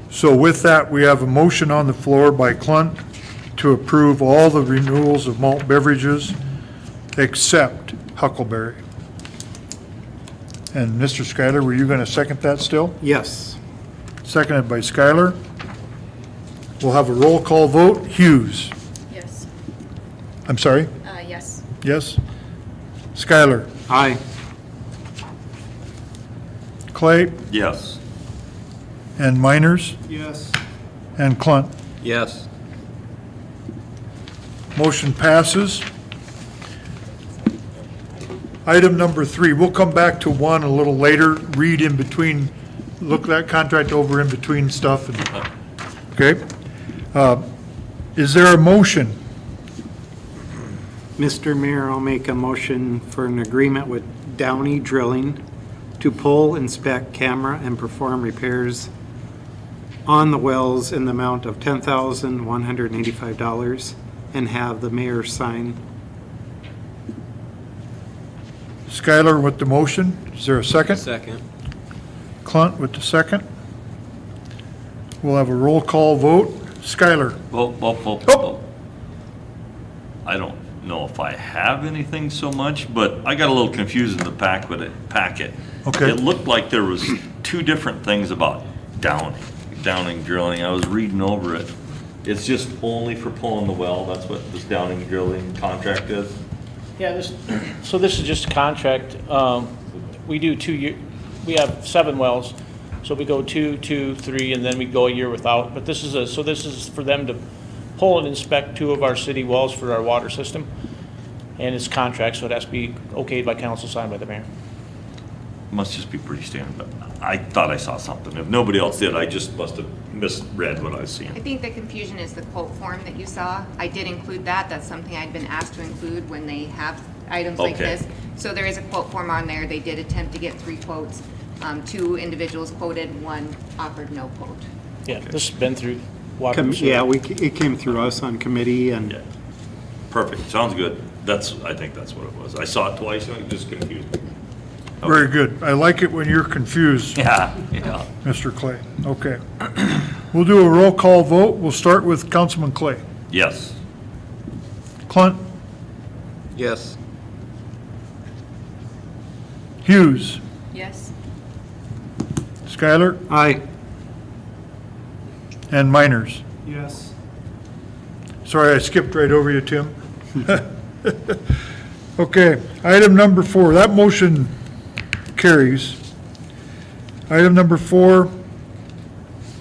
So with that, we have a motion on the floor by Clunt to approve all the renewals of malt beverages except Huckleberry. And Mr. Schuyler, were you going to second that still? Yes. Seconded by Schuyler. We'll have a roll call vote. Hughes. Yes. I'm sorry? Yes. Yes? Schuyler. Aye. Clay Yes. and Miners Yes. and Clunt. Yes. Motion passes. Item number 3, we'll come back to 1 a little later, read in between, look that contract over in between stuff, and- okay? Is there a motion? Mr. Mayor, I'll make a motion for an agreement with Downey Drilling to pull, inspect, camera, and perform repairs on the wells in the amount of $10,185 and have the mayor sign. Skylar with the motion. Is there a second? Second. Clunt with the second. We'll have a roll call vote. Skylar? I don't know if I have anything so much, but I got a little confused in the packet. Okay. It looked like there was 2 different things about Downing Drilling. I was reading over it. It's just only for pulling the well. That's what this Downing Drilling contract is? Yeah, so this is just a contract. We do 2 year, we have 7 wells, so we go 2, 2, 3, and then we go a year without. But this is for them to pull and inspect 2 of our city wells for our water system. And it's contract, so it has to be okayed by council, signed by the mayor. Must just be pretty standard, but I thought I saw something. If nobody else did, I just must have misread what I was I seeing. think the confusion is the quote form that you saw. I did include that. That's something I'd been asked to include when they have items like Okay. this. So there is a quote form on there. They did attempt to get 3 quotes. 2 individuals quoted, 1 offered no quote. Yeah, this has been through water. and sewer. Yeah, it came through us on committee and Yeah. Perfect, sounds good. I think that's what it was. I saw it twice and it just confused me. Very good. I like it when you're confused, Yeah. Mr. Clay. Okay. We'll do a roll call vote. We'll start with Councilman Clay. Yes. Clunt? Yes. Hughes? Yes? Skylar? aye. And Miners? Yes. Sorry, I skipped right over you, Tim. Okay, item number 4, that motion carries. Item number 4,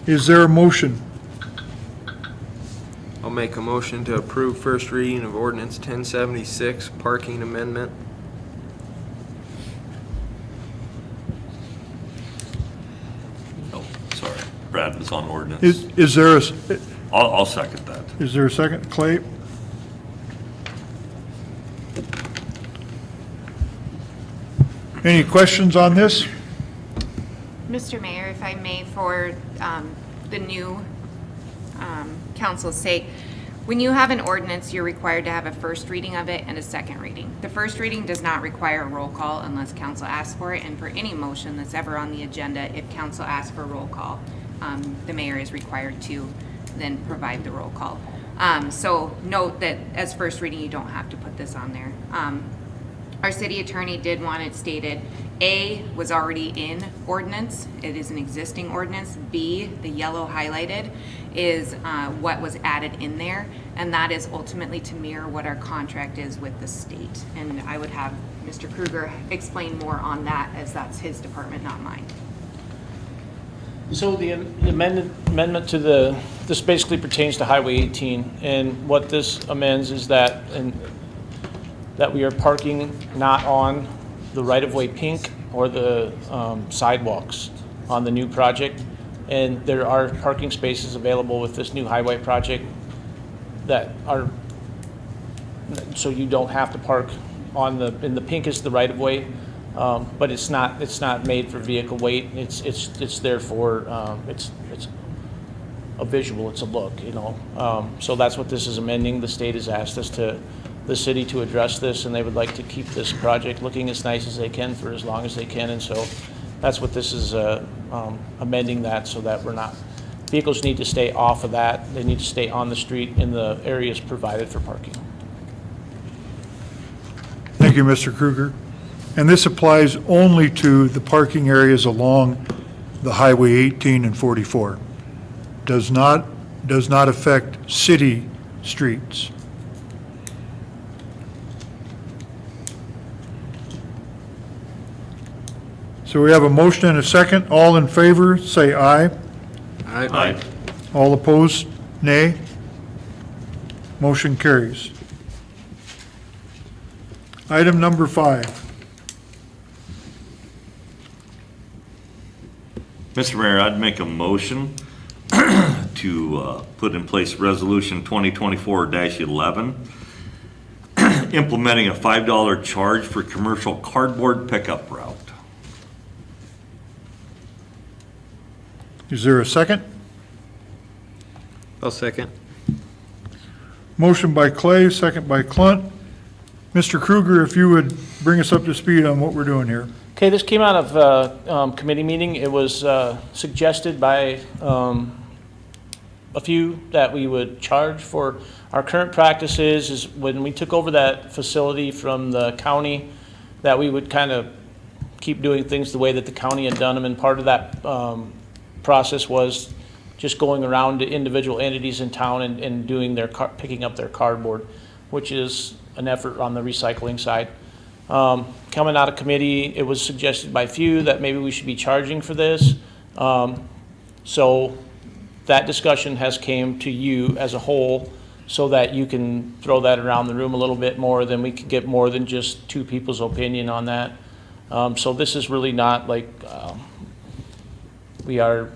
is there a motion? I'll make a motion to approve first reading of ordinance 1076, parking amendment. Oh, sorry. Brad was on ordinance. Is there I'll second that. is there a second? Clay? Any questions on this? Mr. Mayor, if I may, for the new council's sake, when you have an ordinance, you're required to have a first reading of it and a second reading. The first reading does not require a roll call unless council asks for it, and for any motion that's ever on the agenda, if council asks for a roll call, the mayor is required to then provide the roll call. So note that as first reading, you don't have to put this on there. Our city attorney did want it stated, A was already in ordinance, it is an existing ordinance. B, the yellow highlighted, is what was added in there, and that is ultimately to mirror what our contract is with the state. And I would have Mr. Kruger explain more on that, as that's his department, not mine. So the amendment to this basically pertains to Highway 18, and what this amends is that we are parking not on the right-of-way pink or the sidewalks on the new project. And there are parking spaces available with this new highway project that are, so you don't have to park in the pink is the right-of-way, but it's not made for vehicle weight. It's there for, it's a visual, it's a look, you know. So that's what this is amending. The state has asked the city to address this, and they would like to keep this project looking as nice as they can for as long as they can. And so that's what this is amending, that so that vehicles need to stay off of that. They need to stay on the street in the areas provided for parking. Thank you, Mr. Kruger. And this applies only to the parking areas along the Highway 18 and 44. Does not affect city streets. So we have a motion and a second. All in favor, say aye. Aye. All opposed, nay. Motion carries. Item number 5. Mr. Mayor, I'd make a motion to put in place Resolution 2024-11, implementing a $5 charge for commercial cardboard pickup route. Is there a second? I'll second. Motion by Clay, second by Clunt. Mr. Kruger, if you would bring us up to speed on what we're doing here. Okay, this came out of committee meeting. It was suggested by a few that we would charge for our current practices is when we took over that facility from the county, that we would kind of keep doing things the way that the county had done them. And part of that process was just going around to individual entities in town and doing their, picking up their cardboard, which is an effort on the recycling side. Coming out of committee, it was suggested by few that maybe we should be charging for this. So that discussion has came to you as a whole so that you can throw that around the room a little bit more, then we could get more than just two people's opinion on that. So this is really not like, we are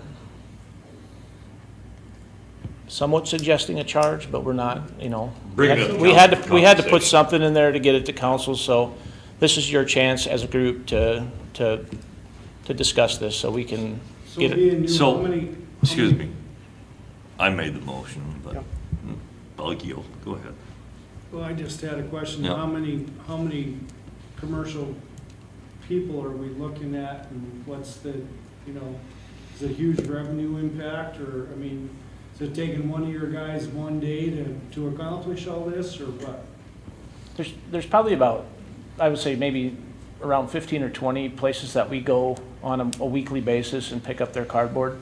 somewhat suggesting a charge, but we're not, you know. Bring it up We had to to put conversation. something in there to get it to council, so this is your chance as a group to discuss this, so we can So get it. being new, So, how many? excuse me. I made the motion, but I'll yield. Go ahead. Well, I just had a question. Yeah. How many commercial people are we looking at, and what's the, you know, is it a huge revenue impact, or, I mean, is it taking one of your guys one day to accomplish all this, or what? There's probably about, I would say maybe around 15 or 20 places that we go on a weekly basis and pick up their cardboard.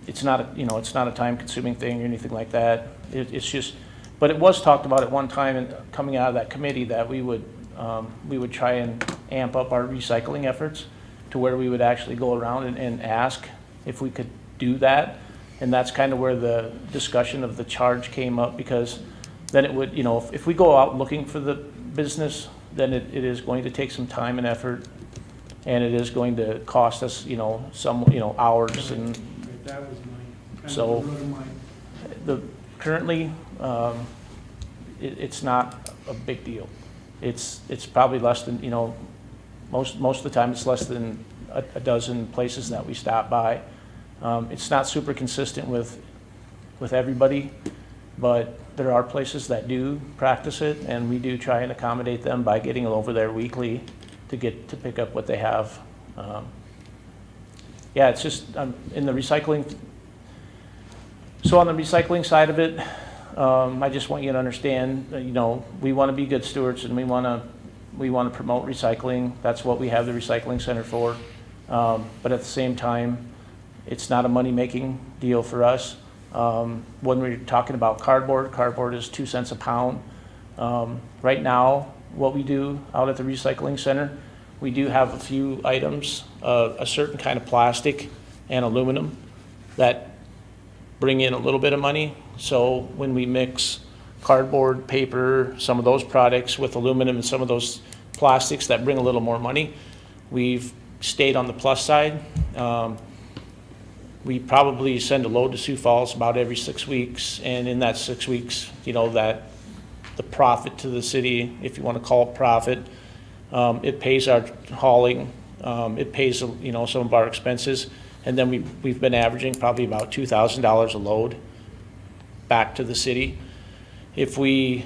It's not, you know, it's not a time-consuming thing or anything like that. It's just, but it was talked about at one time and coming out of that committee that we would try and amp up our recycling efforts to where we would actually go around and ask if we could do that. And that's kind of where the discussion of the charge came up, because then it would, you know, if we go out looking for the business, then it is going to take some time and effort, and it is going to cost us, you know, some, you know, hours and Right, that was my, kind So- of the root of my. currently, it's not a big deal. It's probably less than, you know, most of the time it's less than a dozen places that we stop by. It's not super consistent with everybody, but there are places that do practice it, and we do try and accommodate them by getting over there weekly to pick up what they have. Yeah, it's just, in the recycling. So on the recycling side of it, I just want you to understand, that, you know, we want to be good stewards, and we want to promote recycling. That's what we have the recycling center for. But at the same time, it's not a money-making deal for us. When we're talking about cardboard is 2 cents a pound. Right now, what we do out at the recycling center, we do have a few items, a certain kind of plastic and aluminum that bring in a little bit of money. So when we mix cardboard, paper, some of those products with aluminum and some of those plastics that bring a little more money, we've stayed on the plus side. We probably send a load to Sioux Falls about every 6 weeks, and in that 6 weeks, you know, that the profit to the city, if you want to call it profit, it pays our hauling, it pays, you know, some of our expenses, and then we've been averaging probably about $2,000 a load back to the city. If we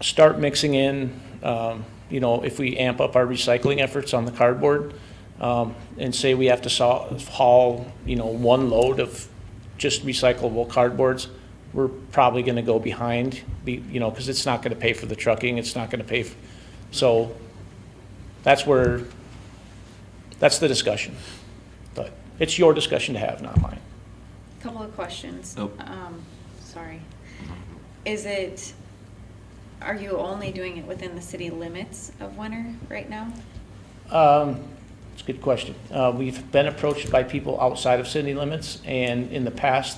start mixing in, you know, if we amp up our recycling efforts on the cardboard, and say we have to haul, you know, one load of just recyclable cardboards, we're probably going to go behind, you know, because it's not going to pay for the trucking, it's not going to pay, so that's the discussion. But it's your discussion to have, not mine. Couple of questions. Nope. Sorry. Are you only doing it within the city limits of Winter right now? It's a good question. We've been approached by people outside of city limits, and in the past,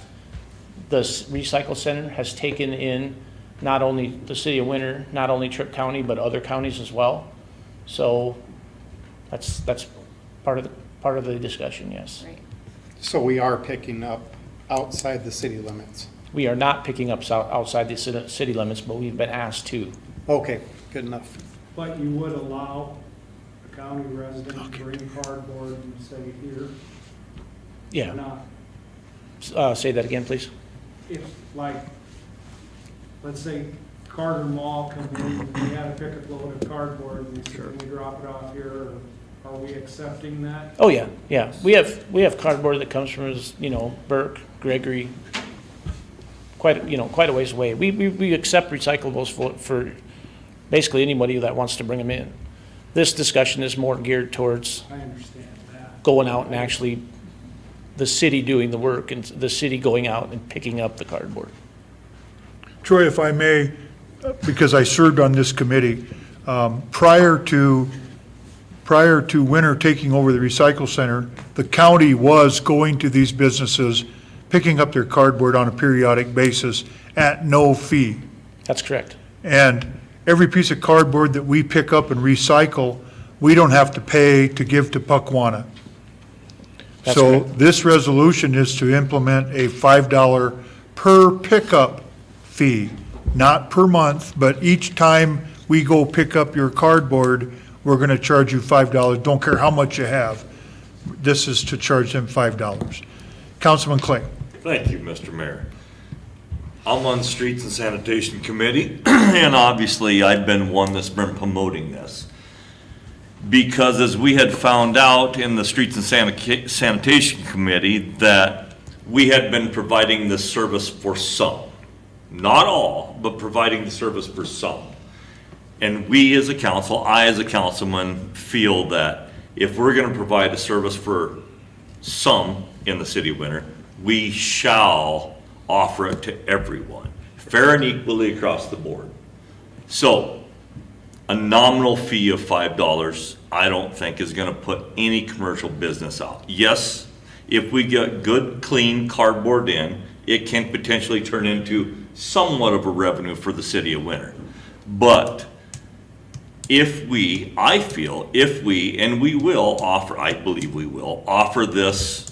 the recycle center has taken in not only the city of Winter, not only Tripp County, but other counties as well. So that's part of part of the discussion, yes. Right. So we are picking up outside the city limits. We are not picking up outside the city limits, but we've been asked to. Okay, good enough. But you would allow a county resident to bring cardboard and say here? Or Yeah. not? Say that again, please. If, like, let's say Carter Mall comes in, and they had a pickup load of cardboard, and they said, can we drop it off here, or are we accepting that? Oh, yeah, yeah. We have cardboard that comes from, Burke, Gregory, quite a ways away. We accept recyclables for basically anybody that wants to bring them in. This discussion is more geared towards I understand that. going out and actually the city doing the work and the city going out and picking up the cardboard. Troy, if I may, because I served on this committee, prior to Winter taking over the recycle center, the county was going to these businesses, picking up their cardboard on a periodic basis at no fee. That's correct. And every piece of cardboard that we pick up and recycle, we don't have to pay to give to Puckwana. That's So correct. this resolution is to implement a $5 per pickup fee, not per month, but each time we go pick up your cardboard, we're going to charge you $5. Don't care how much you have. This is to charge them $5. Councilman Clay. Thank you, Mr. Mayor. I'm on Streets and Sanitation Committee, and obviously I've been one that's been promoting this. Because as we had found out in the Streets and Sanitation Committee, that we had been providing this service for some. Not all, but providing the service for some. And we as a council, I as a councilman, feel that if we're gonna provide a service for some in the city of Winter, we shall offer it to everyone, fair and equally across the board. So, a nominal fee of $5, I don't think is gonna put any commercial business out. Yes, if we get good, clean cardboard in, it can potentially turn into somewhat of a revenue for the city of Winter. But I feel, and we will offer, I believe we will, offer this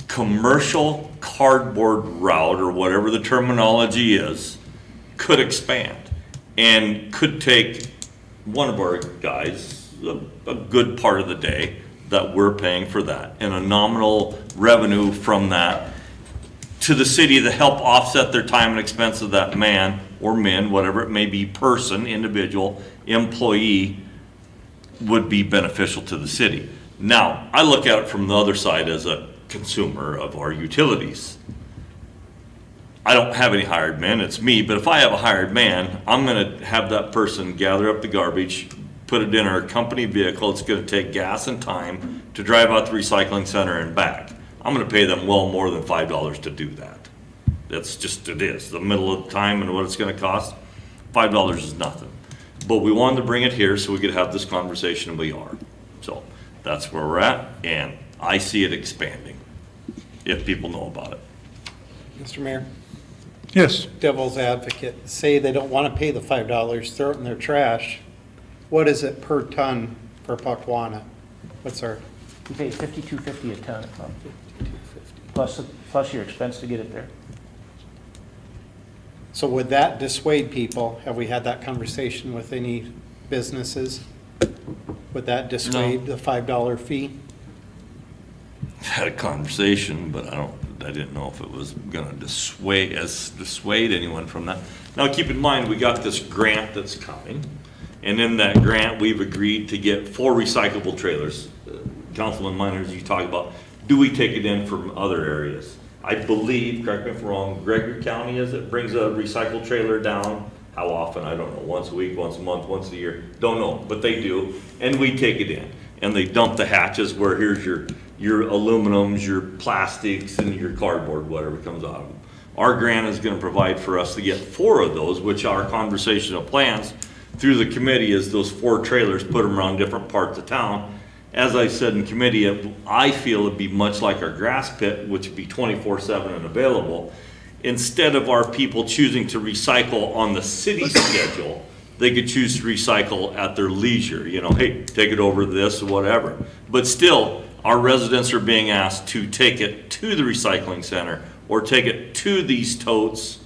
commercial cardboard route, or whatever the terminology is, could expand and could take one of our guys a good part of the day that we're paying for that, and a nominal revenue from that to the city to help offset their time and expense of that man or men, whatever it may be, person, individual, employee, would be beneficial to the city. Now, I look at it from the other side as a consumer of our utilities. I don't have any hired men, it's me, but if I have a hired man, I'm gonna have that person gather up the garbage, put it in our company vehicle, it's gonna take gas and time to drive out the recycling center and back. I'm gonna pay them well more than $5 to do that. That's just, it is, the middle of the time and what it's gonna cost, $5 is nothing. But we wanted to bring it here so we could have this conversation, and we are. So, that's where we're at, and I see it expanding, if people know about it. Mr. Mayor, Yes. devil's advocate, say they don't want to pay the $5, throw it in their trash. What is it per ton for Puckwana? What's our? We pay $52.50 a ton, plus your expense to get it there. So would that dissuade people? Have we had that conversation with any businesses? Would that dissuade the $5 fee? Had a conversation, but I didn't know if it was gonna dissuade anyone from that. Now, keep in mind, we got this grant that's coming, and in that grant, we've agreed to get 4 recyclable trailers. Councilman Miners, you talk about, do we take it in from other areas? I believe, correct me if I'm wrong, Gregory County brings a recycle trailer down. How often, I don't know, once a week, once a month, once a year, don't know, but they do, and we take it in. And they dump the hatches where here's your aluminums, your plastics, and your cardboard, whatever comes out of them. Our grant is gonna provide for us to get 4 of those, which our conversational plans through the committee is those 4 trailers, put them around different parts of town. As I said in committee, I feel it'd be much like our grass pit, which would be 24/7 and available. Instead of our people choosing to recycle on the city schedule, they could choose to recycle at their leisure, hey, take it over this or whatever. But still, our residents are being asked to take it to the recycling center or take it to these totes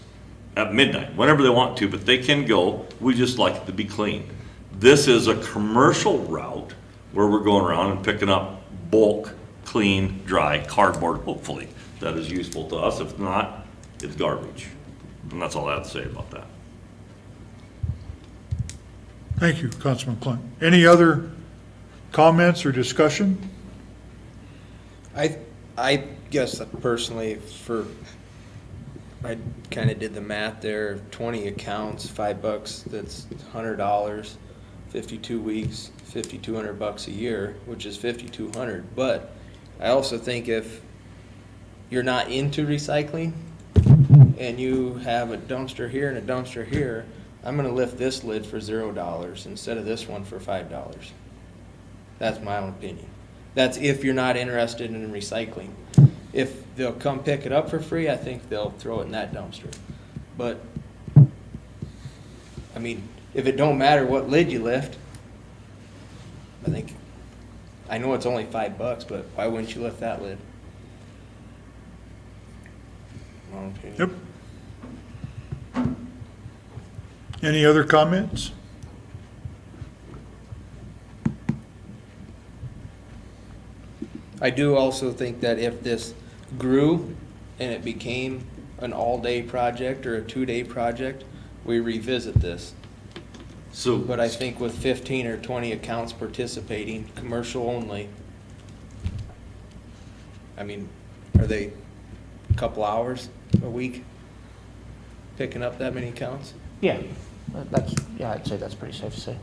at midnight, whenever they want to, but they can go. We just like it to be clean. This is a commercial route where we're going around and picking up bulk, clean, dry cardboard, hopefully, that is useful to us. If not, it's garbage. And that's all I have to say about that. Thank you, Councilman Clunt. Any other comments or discussion? I guess personally, I kind of did the math there, 20 accounts, $5, that's $100, 52 weeks, $5,200 a year, which is $5,200. But I also think if you're not into recycling and you have a dumpster here and a dumpster here, I'm gonna lift this lid for $0 instead of this one for $5. That's my own opinion. That's if you're not interested in recycling. If they'll come pick it up for free, I think they'll throw it in that dumpster. But, I mean, if it don't matter what lid you lift, I know it's only $5, but why wouldn't you lift that lid? My own opinion. Yep. Any other comments? I do also think that if this grew and it became an all-day project or a two-day project, we revisit this. So, But I think with 15 or 20 accounts participating, commercial only, I mean, are they a couple hours a week picking up that many accounts? Yeah, I'd say that's pretty safe to say.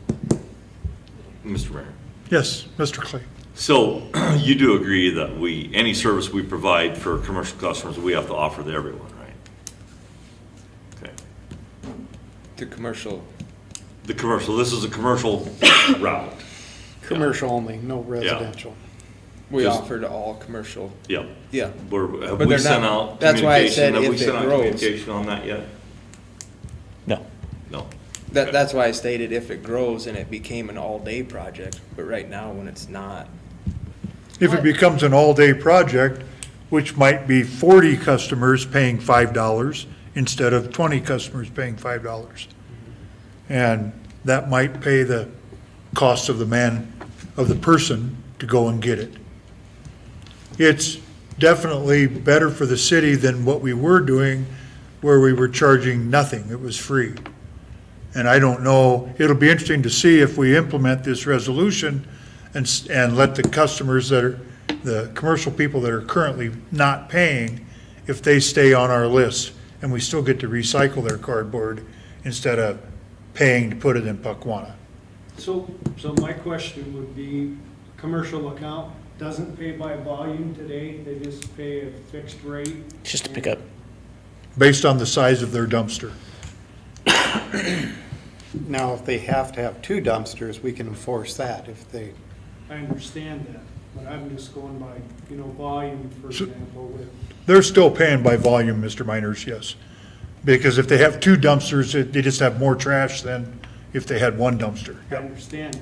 Mr. Mayor. Yes, Mr. Clay. So you do agree that any service we provide for commercial customers, we have to offer to everyone, right? Okay. The commercial, This is a commercial route. Commercial only, no residential. we Just- offer to all commercial, Yep. yeah. Have But we they're sent not- out that's why I communication? said Have we if sent it out grows. communication on that yet? No. No. That's why I stated if it grows and it became an all-day project, but right now when it's not. If it becomes an all-day project, which might be 40 customers paying $5 instead of 20 customers paying $5. And that might pay the cost of the person to go and get it. It's definitely better for the city than what we were doing, where we were charging nothing. It was free. And I don't know, it'll be interesting to see if we implement this resolution and let the customers the commercial people that are currently not paying, if they stay on our list and we still get to recycle their cardboard instead of paying to put it in Puckwana. So my question would be, commercial account doesn't pay by volume today, they just pay a fixed rate? Just to pick up. Based on the size of their dumpster. Now, if they have to have two dumpsters, we can enforce that if they, I understand that, but I'm just going by, volume, for So- example, with, They're still paying by volume, Mr. Miners, yes. Because if they have two dumpsters, they just have more trash than if they had one dumpster. I understand.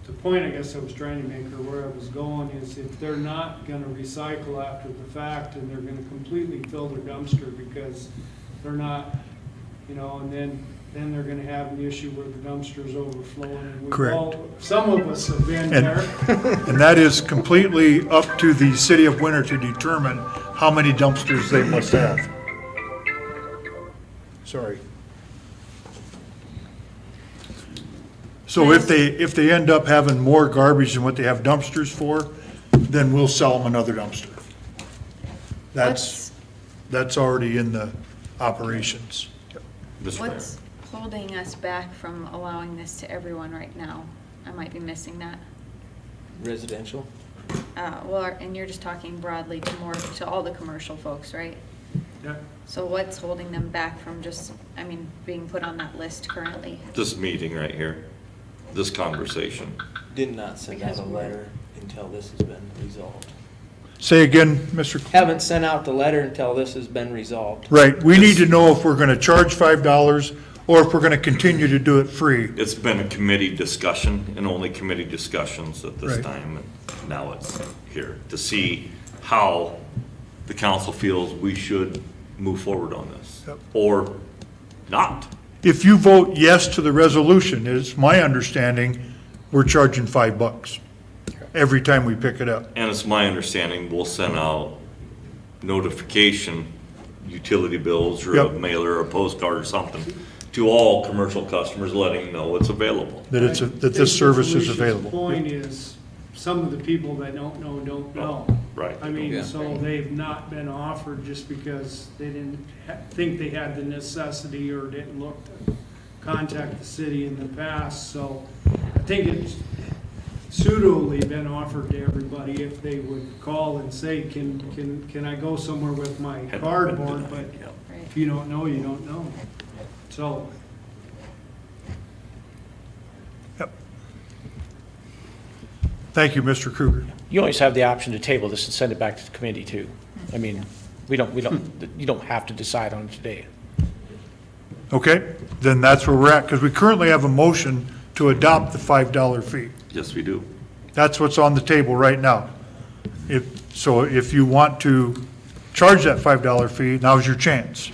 The point I guess I was trying to make, or where I was going, is if they're not gonna recycle after the fact and they're gonna completely fill their dumpster because they're not, and then they're gonna have an issue where the dumpster's overflowing. And we've Correct. all- Some of us have been And- there. And that is completely up to the city of Winter to determine how many dumpsters they must have. Sorry. So if they end up having more garbage than what they have dumpsters for, then we'll sell them another dumpster. That's already in the operations. Mr. Mayor. What's holding us back from allowing this to everyone right now? I might be missing that. Residential? And you're just talking broadly to all the commercial folks, right? Yeah. So what's holding them back from being put on that list currently? This meeting right here, this conversation. Did not send out a letter until this has been resolved. Say again, Mr. Haven't sent out the letter until this has been resolved. Right, we need to know if we're gonna charge $5 or if we're gonna continue to do it free. It's been a committee discussion and only committee discussions at this Right. time. And now it's here to see how the council feels we should move forward on this. Yep. Or not. If you vote yes to the resolution, it's my understanding, we're charging $5 every time we pick it up. And it's my understanding, we'll send out notification, utility bills or a Yep. mailer or a postcard or something to all commercial customers, letting them know it's available. That it's, that this service is available. The point is, some of the people that don't know. Right. I mean, Yeah. so they've not been offered just because they didn't think they had the necessity or didn't look to contact the city in the past. So I think it's pseudoly been offered to everybody if they would call and say, can I go somewhere with my cardboard? But Yep. if you don't know, you don't know. So Thank you, Mr. Kruger. You always have the option to table this and send it back to the committee too. I mean, you don't have to decide on it today. Okay, then that's where we're at, because we currently have a motion to adopt the $5 fee. Yes, we do. That's what's on the table right now. So if you want to charge that $5 fee, now's your chance.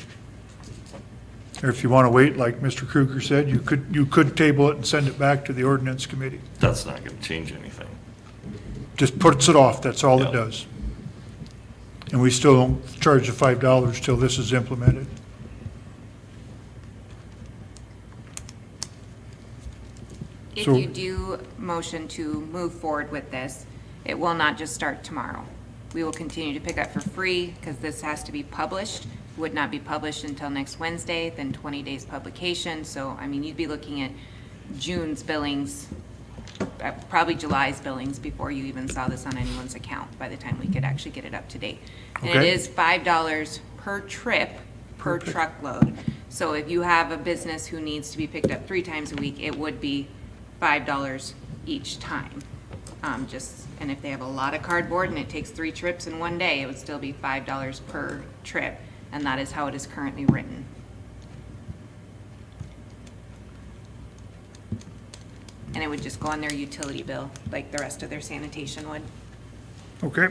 Or if you want to wait, like Mr. Kruger said, you could table it and send it back to the ordinance committee. That's not gonna change anything. Just puts it off, that's all it Yeah. does. And we still don't charge the $5 till this is implemented. If So- you do motion to move forward with this, it will not just start tomorrow. We will continue to pick up for free because this has to be published. Would not be published until next Wednesday, then 20 days publication. So, I mean, you'd be looking at June's billings, probably July's billings before you even saw this on anyone's account by the time we could actually get it up to date. And it Okay. is $5 per trip, per truckload. So if you have a business who needs to be picked up 3 times a week, it would be $5 each time. And if they have a lot of cardboard and it takes 3 trips in one day, it would still be $5 per trip. And that is how it is currently written. And it would just go on their utility bill, like the rest of their sanitation would. Okay?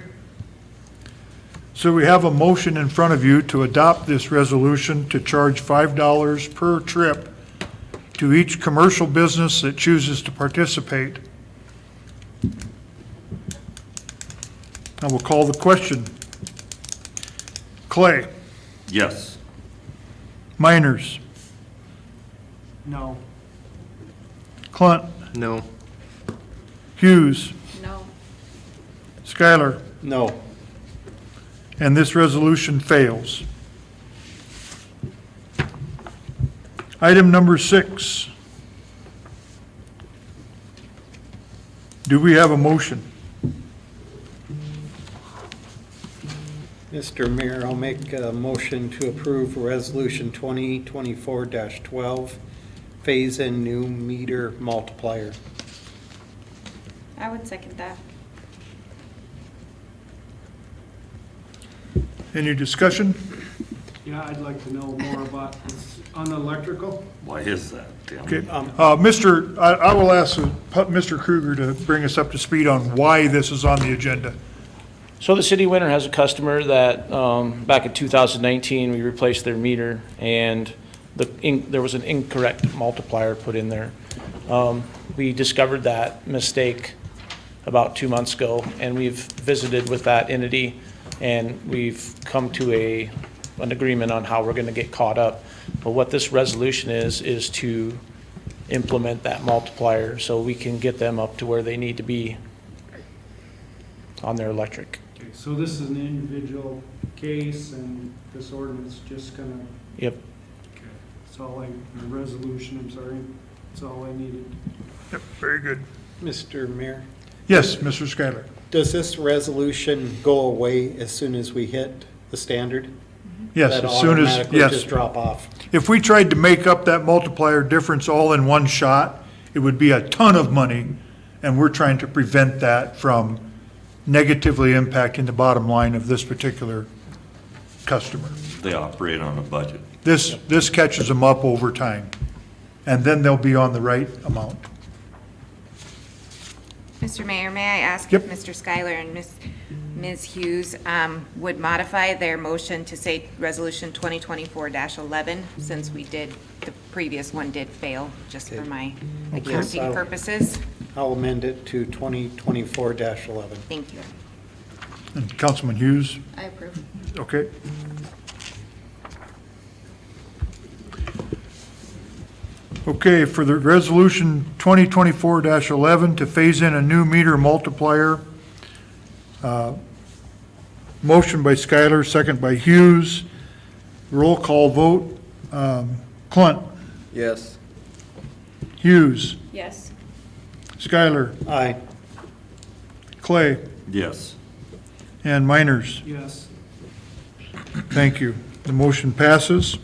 So we have a motion in front of you to adopt this resolution to charge $5 per trip to each commercial business that chooses to participate. I will call the question. Clay, Yes. Miners, no. Clunt, No. Hughes, No. Skylar, No. and this resolution fails. Item number 6. Do we have a motion? Mr. Mayor, I'll make a motion to approve Resolution 2024-12, phase-in new meter multiplier. I would second that. Any discussion? Yeah, I'd like to know more about this on electrical. Why is that, Tim? Okay. I will ask Mr. Kruger to bring us up to speed on why this is on the agenda. So the city of Winter has a customer that, back in 2019, we replaced their meter, and there was an incorrect multiplier put in there. We discovered that mistake about 2 months ago, and we've visited with that entity, and we've come to an agreement on how we're gonna get caught up. But what this resolution is to implement that multiplier so we can get them up to where they need to be on their electric. Okay, so this is an individual case and this ordinance just gonna, Yep. that's all the resolution, I'm sorry, that's all I needed. Yep, very good. Mr. Mayor, Yes, Mr. Skyler. does this resolution go away as soon as we hit the standard? Yes, That as soon as, automatically yes. just drop off? If we tried to make up that multiplier difference all in one shot, it would be a ton of money, and we're trying to prevent that from negatively impacting the bottom line of this particular customer. They operate on a budget. This catches them up over time. and then they'll be on the right amount. Mr. Mayor, may I ask Yep. if Mr. Schuyler and Ms. Hughes would modify their motion to say Resolution 2024-11, since the previous one did fail, just for my accounting I'll- purposes? I'll amend it to 2024-11. Thank you. And Councilman Hughes, I approve. okay? Okay, for the resolution 2024-11 to phase in a new meter multiplier. Motion by Schuyler, second by Hughes. Roll call vote. Clunt, Yes. Hughes, Yes. Schuyler, Aye. Clay, Yes. and Miners. Yes. Thank you. The motion passes.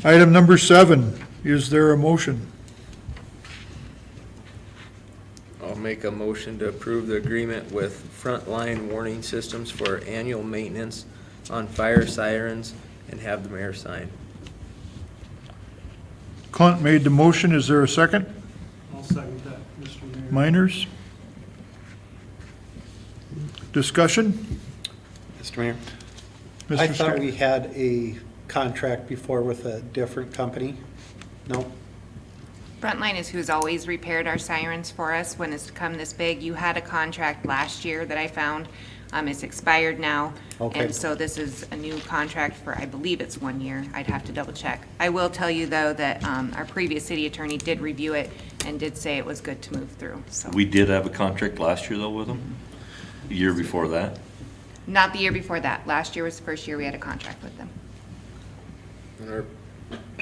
Item number 7, is there a motion? I'll make a motion to approve the agreement with Frontline Warning Systems for annual maintenance on fire sirens and have the mayor sign. Clunt made the motion, is there a second? I'll second that, Mr. Mayor. Miners? Discussion? Mr. Mayor? Mr. I thought Schuyler? we had a contract before with a different company. No? Frontline is who's always repaired our sirens for us when it's come this big. You had a contract last year that I found. It's expired now. Okay. And so this is a new contract for, I believe it's 1 year. I'd have to double check. I will tell you, though, that our previous city attorney did review it and did say it was good to move through, so. We did have a contract last year though with them? The year before that? Not the year before that. Last year was the first year we had a contract with them. And our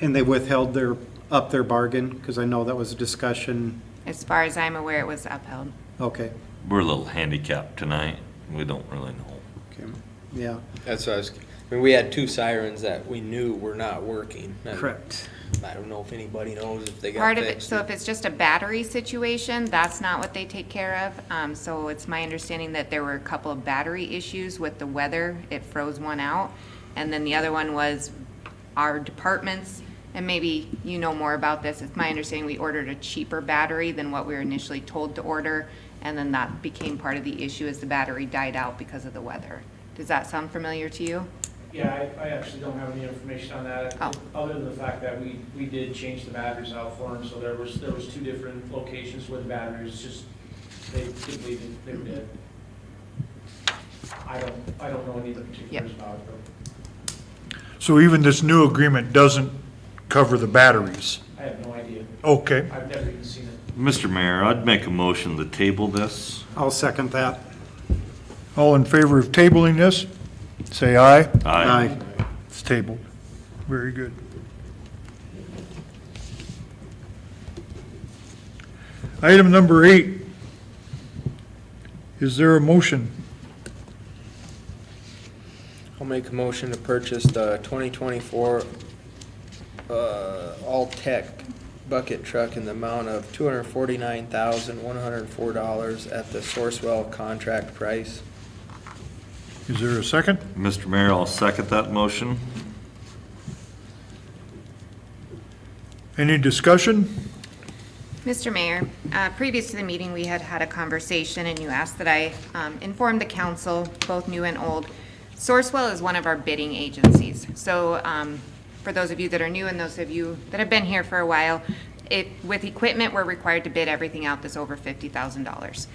And they withheld their bargain? Because I know that was a discussion. As far as I'm aware, it was upheld. Okay, We're a little handicapped tonight. We don't really know. okay, yeah. That's what I mean, we had 2 sirens that we knew were not working. And Correct. I don't know if anybody knows if they got Part of it, fixed. so if it's just a battery situation, that's not what they take care of. So it's my understanding that there were a couple of battery issues with the weather. It froze one out. And then the other one was our departments, and maybe you know more about this. It's my understanding we ordered a cheaper battery than what we were initially told to order. And then that became part of the issue as the battery died out because of the weather. Does that sound familiar to you? Yeah, I actually don't have any information on that, Oh. other than the fact that we did change the batteries out for them, so there was 2 different locations with the batteries, just, they didn't leave it, they were dead. I don't know any of the particulars about it, though. So even this new agreement doesn't cover the batteries? I have no idea. Okay. I've never even seen it. Mr. Mayor, I'd make a motion to table this. I'll second that. All in favor of tabling this, say aye. Aye. It's tabled. Very good. Item number 8. Is there a motion? I'll make a motion to purchase the 2024 All-Tech bucket truck in the amount of $249,104 at the Sourcewell contract price. Is there a second? Mr. Mayor, I'll second that motion. Any discussion? Mr. Mayor, previous to the meeting, we had had a conversation, and you asked that I inform the council, both new and old. Sourcewell is one of our bidding agencies. So for those of you that are new and those of you that have been here for a while, with equipment, we're required to bid everything out that's over $50,000.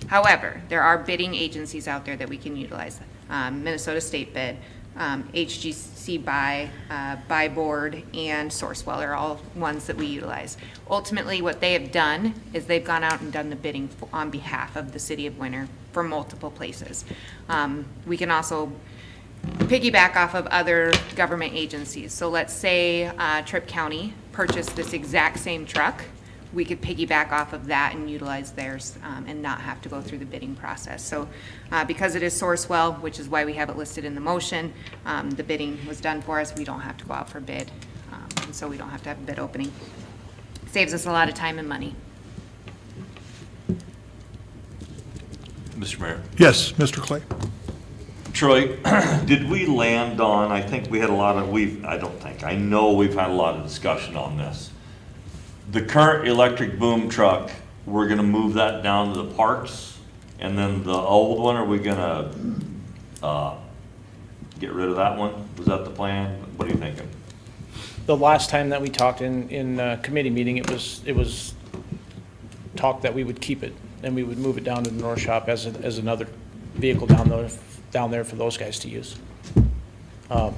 However, there are bidding agencies out there that we can utilize. Minnesota State Bid, HGC Buy Board, and Sourcewell are all ones that we utilize. Ultimately, what they have done is they've gone out and done the bidding on behalf of the city of Winter for multiple places. We can also piggyback off of other government agencies. So let's say Tripp County purchased this exact same truck. We could piggyback off of that and utilize theirs and not have to go through the bidding process. So because it is Sourcewell, which is why we have it listed in the motion, the bidding was done for us. We don't have to go out for bid, and so we don't have to have a bid opening. Saves us a lot of time and money. Mr. Mayor, Yes, Mr. Clay. Troy, did we land on, I think we had a lot of, I know we've had a lot of discussion on this. The current electric boom truck, we're gonna move that down to the parks, and then the old one, are we gonna, get rid of that one? Was that the plan? What are you thinking? The last time that we talked in committee meeting, it was talk that we would keep it, and we would move it down to the North Shop as another vehicle down there for those guys to use. Then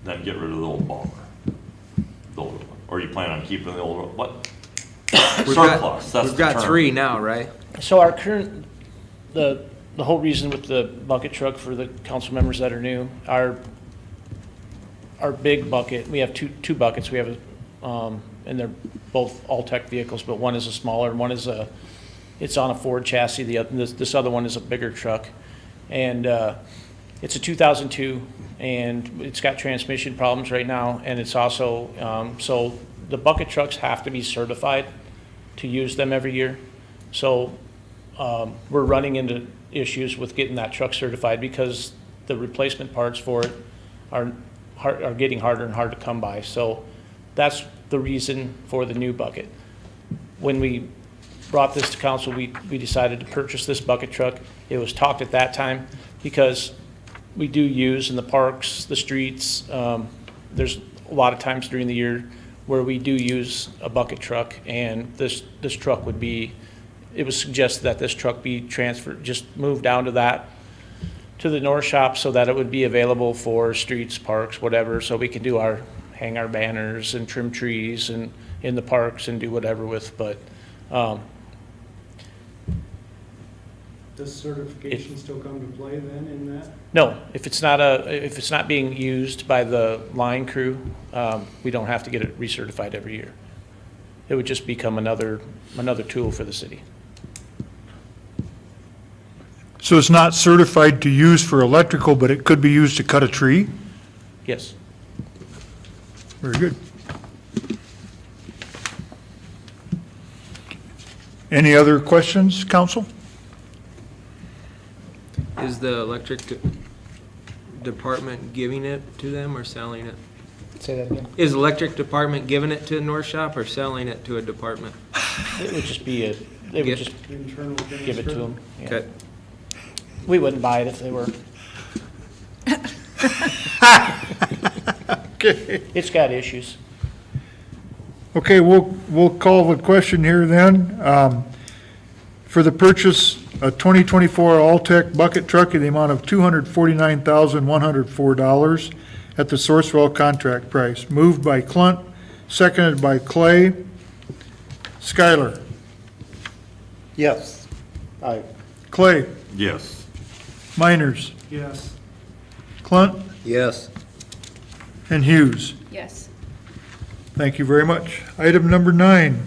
get rid of the old bomber, the older one, or you plan on keeping the old one? What? Surplus, that's the term. We've got 3 now, right? So our current, the whole reason with the bucket truck for the council members that are new, our big bucket, we have two buckets. We have, and they're both all-tech vehicles, but one is a smaller, and one is it's on a Ford chassis. This other one is a bigger truck. And it's a 2002, and it's got transmission problems right now, and it's also, so the bucket trucks have to be certified to use them every year. So we're running into issues with getting that truck certified because the replacement parts for it are getting harder and harder to come by. So that's the reason for the new bucket. When we brought this to council, we decided to purchase this bucket truck. It was talked at that time because we do use in the parks, the streets, there's a lot of times during the year where we do use a bucket truck, and this truck would be, it was suggested that this truck be transferred, just moved down to the North Shop so that it would be available for streets, parks, whatever, so we can do hang our banners and trim trees and in the parks and do whatever with, but Does certification still come to play then in that? no, if it's not being used by the line crew, we don't have to get it recertified every year. It would just become another tool for the city. So it's not certified to use for electrical, but it could be used to cut a tree? Yes. Very good. Any other questions, council? Is the electric department giving it to them or selling it? Say that again. Is electric department giving it to North Shop or selling it to a department? It would just be they would just Internal give it to transfer? them. Yeah. Okay. We wouldn't buy it if they were. Okay. It's got issues. Okay, we'll call the question here then. For the purchase, a 2024 All-Tech bucket truck in the amount of $249,104 at the Sourcewell contract price. Moved by Clunt, seconded by Clay. Skylar. Yes. Aye. Clay. Yes. Miners. Yes. Clunt Yes. and Hughes. Yes. Thank you very much. Item number 9.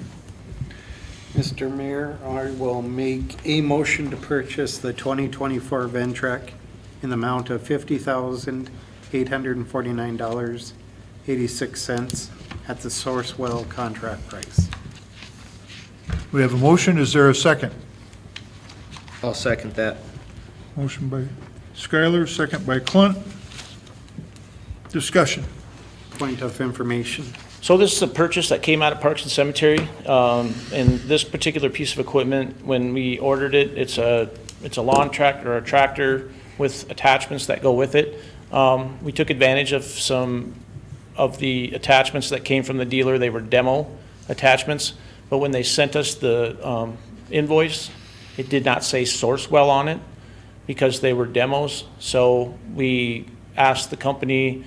Mr. Mayor, I will make a motion to purchase the 2024 Ventrac in the amount of $50,849.86 at the Sourcewell contract price. We have a motion. Is there a second? I'll second that. Motion by Skylar, second by Clunt. Discussion. Point of information. So this is a purchase that came out of Parks and Cemetery, and this particular piece of equipment, when we ordered it, it's a lawn tractor or a tractor with attachments that go with it. We took advantage of some of the attachments that came from the dealer. They were demo attachments, but when they sent us the invoice, it did not say Sourcewell on it because they were demos. So we asked the company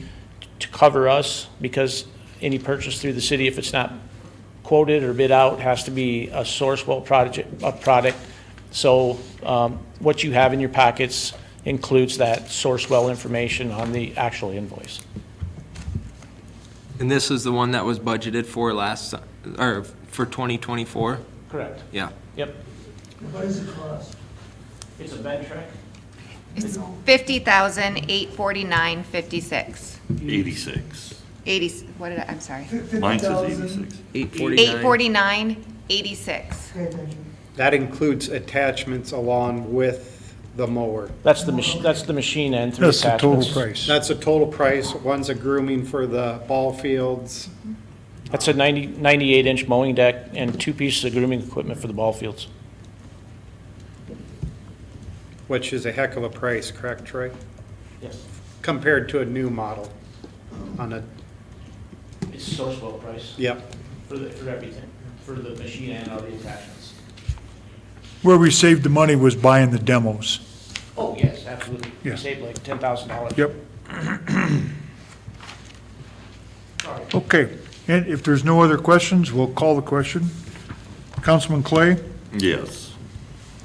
to cover us because any purchase through the city, if it's not quoted or bid out, has to be a Sourcewell product. So what you have in your packets includes that Sourcewell information on the actual invoice. And this is the one that was budgeted for for 2024? Correct. Yeah. Yep. What does it cost? It's a Ventrac. It's $50,849.56. 86. 80, what did I'm sorry. Mine says 86. 849. $849.86. That includes attachments along with the mower. That's the machine and 3 That's the total attachments. price. That's a total price. One's a grooming for the ball fields. That's a 98-inch mowing deck and 2 pieces of grooming equipment for the ball fields. Which is a heck of a price, correct, Troy? Yes. Compared to a new model on a, It's source well price yep. for everything, for the machine and all the attachments. Where we saved the money was buying the demos. Oh, yes, absolutely. Yeah. We saved like $10,000. Yep. Okay, and if there's no other questions, we'll call the question. Councilman Clay, Yes.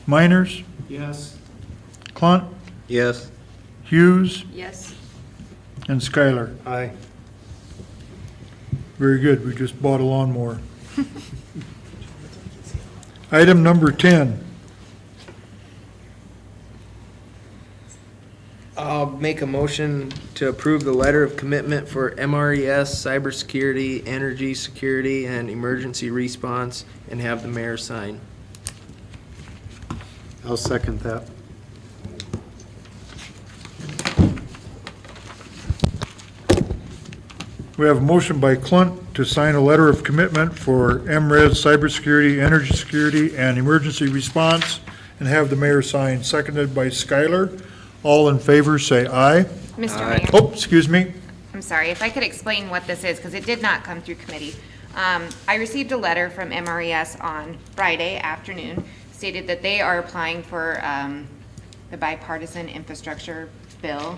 Miners, Yes. Clunt, Yes. Hughes, Yes. and Skylar. Aye. Very good, we just bought a lawnmower. Item number 10, I'll make a motion to approve the letter of commitment for MRES, cybersecurity, energy security, and emergency response, and have the mayor sign. I'll second that. we have a motion by Clunt to sign a letter of commitment for MRES cybersecurity, energy security, and emergency response, and have the mayor sign, seconded by Skylar. All in favor, say aye. Mr. Mayor. Oh, excuse me. I'm sorry, if I could explain what this is, because it did not come through committee. I received a letter from MRES on Friday afternoon, stated that they are applying for the bipartisan infrastructure bill.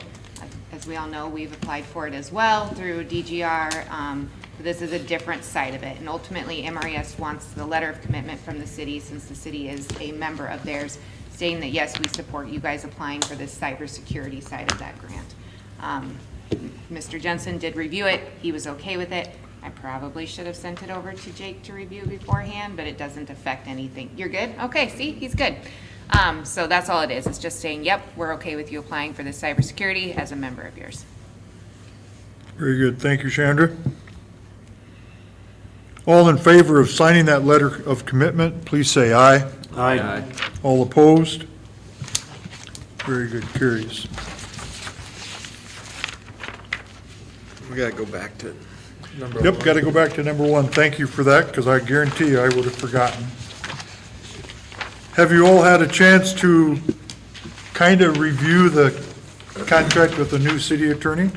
As we all know, we've applied for it as well through DGR. This is a different side of it, and ultimately MRES wants the letter of commitment from the city, since the city is a member of theirs, stating that yes, we support you guys applying for this cybersecurity side of that grant. Mr. Jensen did review it, he was okay with it. I probably should have sent it over to Jake to review beforehand, but it doesn't affect anything. You're good? Okay, see, he's good. So that's all it is, it's just saying, yep, we're okay with you applying for this cybersecurity as a member of yours. Very good, thank you, Chandra. All in favor of signing that letter of commitment, please say aye. Aye. All opposed? Very good, carries. We gotta go back to number Yep, got to go back to number 1. Thank you for that, because I guarantee you I would have forgotten. Have you all had a chance to kind of review the contract with the new city attorney?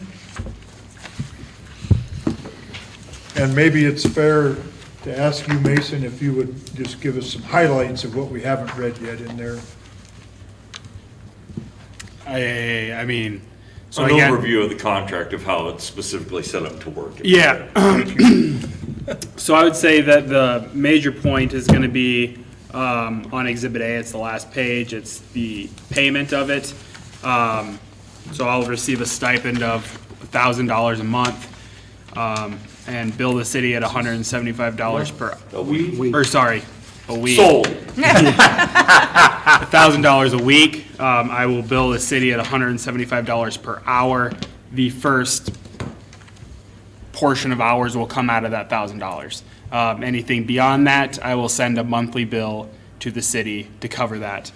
And maybe it's fair to ask you, Mason, if you would just give us some highlights of what we haven't read yet in there. I mean, so An again. overview of the contract of how it's specifically set up to work. Yeah. So I would say that the major point is going to be on Exhibit A. It's the last page. It's the payment of it. So I'll receive a stipend of $1,000 a month and bill the city at $175 per week. Or sorry, a week. Sold. $1,000 a week. I will bill the city at $175 per hour. The first portion of hours will come out of that $1,000. Anything beyond that, I will send a monthly bill to the city to cover that.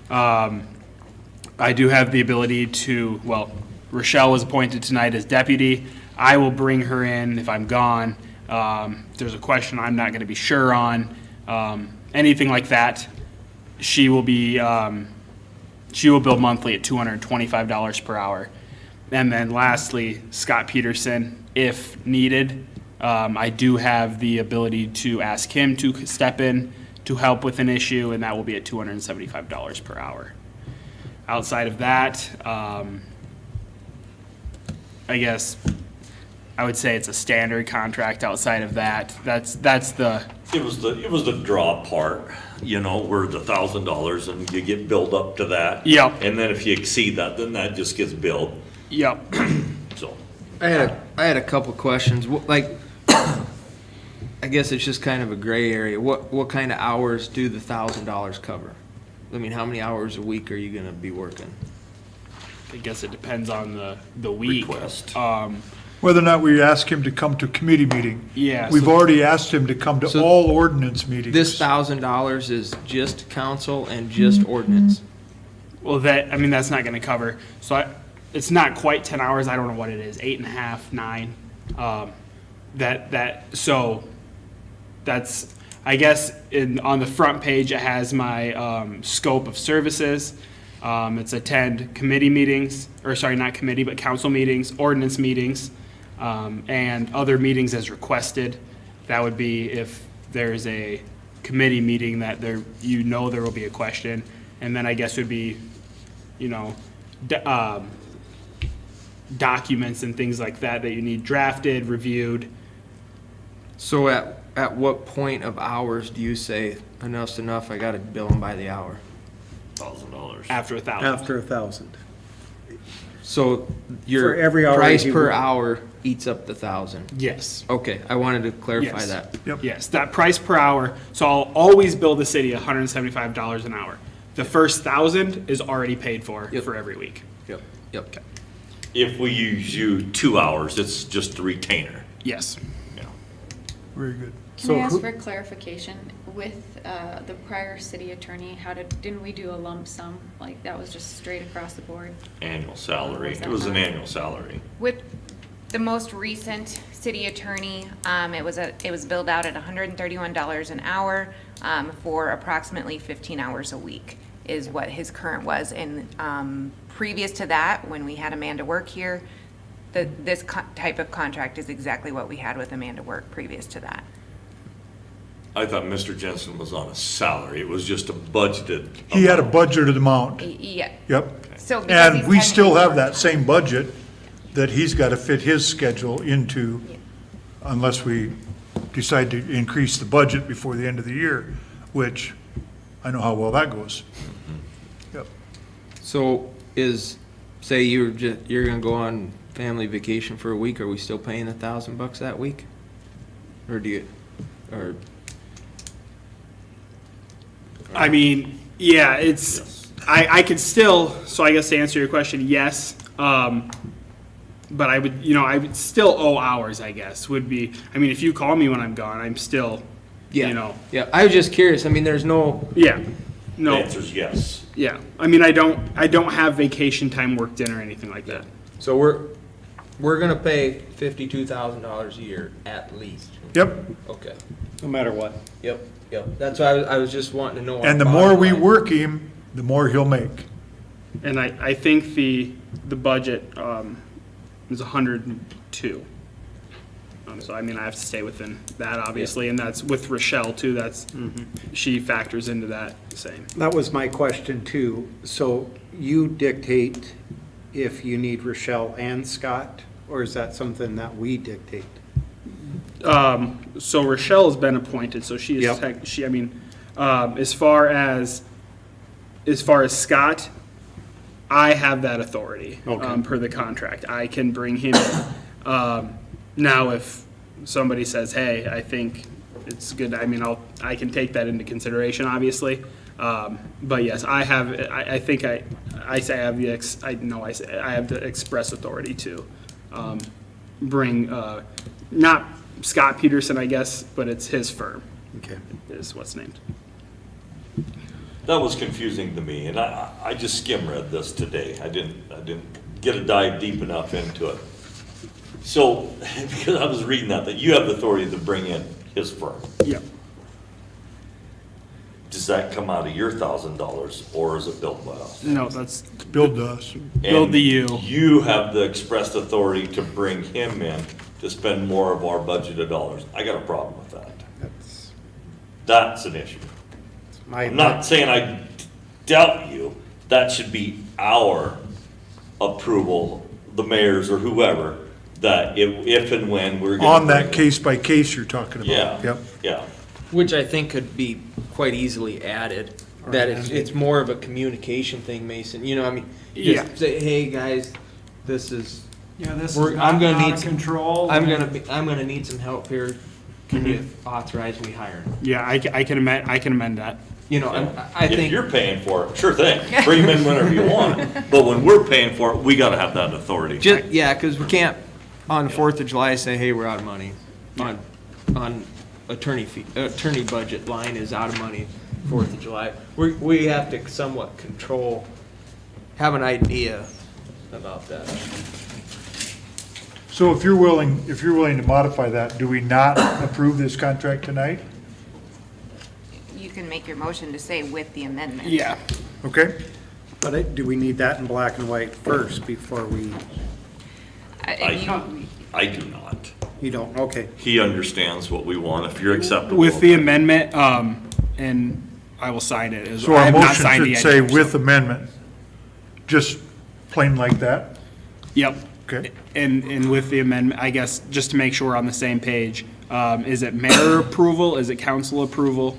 I do have the ability to, well, Rochelle was appointed tonight as deputy. I will bring her in if I'm gone. If there's a question I'm not going to be sure on, anything like that, she will bill monthly at $225 per hour. And then lastly, Scott Peterson, if needed, I do have the ability to ask him to step in to help with an issue, and that will be at $275 per hour. Outside of that, I guess I would say it's a standard contract. Outside of that, that's the It was the draw part, you know, where the $1,000 and you get billed up to that. Yep. And then if you exceed that, then that just gets billed, yep. so. I had a couple questions. Like, I guess it's just kind of a gray area. What kind of hours do the $1,000 cover? I mean, how many hours a week are you gonna be working? I guess it depends on the week. Request. Whether or not we ask him to come to committee meeting. Yeah, We've so- already asked him to come to So all ordinance meetings. This $1,000 is just council and just ordinance. Well, that's not gonna cover, so it's not quite 10 hours, I don't know what it is, 8.5, 9. So that's, I guess, on the front page, it has my scope of services. It's attend committee meetings, or sorry, not committee, but council meetings, ordinance meetings, and other meetings as requested. That would be if there's a committee meeting that there will be a question. And then I guess would be, documents and things like that you need drafted, reviewed. So at what point of hours do you say enough's enough, I gotta bill them by the hour? $1,000. After 1,000. After 1,000. So For your every hour price you per work. hour eats up the 1,000? Yes. Okay, I wanted to clarify Yes. that. Yes, that price per hour, so I'll always bill the city $175 an hour. The first 1,000 is already paid for every week. Yep. If we use you 2 hours, it's just a retainer. Yes. Very good. Can I ask for clarification? With the prior city attorney, didn't we do a lump sum? Like, that was just straight across the board? Annual salary. Was that It was an not? annual salary. With the most recent city attorney, it was billed out at $131 an hour for approximately 15 hours a week is what his current was. And previous to that, when we had Amanda work here, this type of contract is exactly what we had with Amanda work previous to that. I thought Mr. Jensen was on a salary. It was just a budgeted. He had a amount. budgeted amount, Yeah. yep. So because And he's we had- still have that same budget that he's got to fit his schedule into unless we decide to increase the budget before the end of the year, which I know how well that goes. Yep. So say you're gonna go on family vacation for a week, are we still paying $1,000 that week? Or I mean, yeah, I could still, so I guess to answer your question, yes. But I would still owe hours, I guess, if you call me when I'm gone, I'm still, Yeah, I was just curious, I mean, there's no, yeah, The no, answer's yes. yeah. I mean, I don't have vacation time worked in or anything like that. so we're gonna pay $52,000 a year at least. Yep, Okay. No matter what. Yep. That's why I was just wanting to know. our and the bottom more we line. work him, the more he'll make. And I think the budget is 102. So I mean, I have to stay within that, obviously, and that's with Rochelle too, she factors into that same. That was my question too. So you dictate if you need Rochelle and Scott, or is that something that we dictate? So Rochelle's been appointed, so she is, Yep. as far as Scott, I have that authority, Okay. per the contract. I can bring him in. Now, if somebody says, hey, I think it's good, I can take that into consideration, obviously. But yes, I have the express authority to, bring, not Scott Peterson, I guess, but it's his firm. Okay. Is what's named. That was confusing to me, and I just skim read this today. I didn't get a dive deep enough into it. So, because I was reading that you have the authority to bring in his firm. Yep. Does that come out of your $1,000 or is it billed by us? No, that's Billed to us. billed And to you. You have the expressed authority to bring him in to spend more of our budgeted dollars. I got a problem with that. That's an issue. I'm not saying I doubt you. That should be our approval, the mayors or whoever, that if and when we're gonna On that bring- case by case you're talking about. Yeah. Yep. Yeah. Which I think could be quite easily added, that it's more of a communication thing, Mason, Yeah. just say, hey, guys, this is, Yeah, this is I'm not gonna out need of some- control. I'm gonna need some help here, can you authorize me hiring? Yeah, I can amend that. I If think, you're paying for it, sure thing. Bring him in whenever you want. But when we're paying for it, we gotta have that authority. because we can't, on 4th of July, say, hey, we're out of money, on attorney budget line is out of money, 4th of July. We have to somewhat control have an idea about that. So if you're willing to modify that, do we not approve this contract tonight? You can make your motion to say with the amendment. Yeah. Okay? But do we need that in black and white first before we, I do not. you don't, okay. He understands what we want, if you're acceptable. With the amendment, and I will sign it as So I our have not motion signed it should yet say either, so- with amendment, just plain like that? Yep. Okay. And with the amendment, I guess, just to make sure we're on the same page, is it mayor approval? Is it council approval?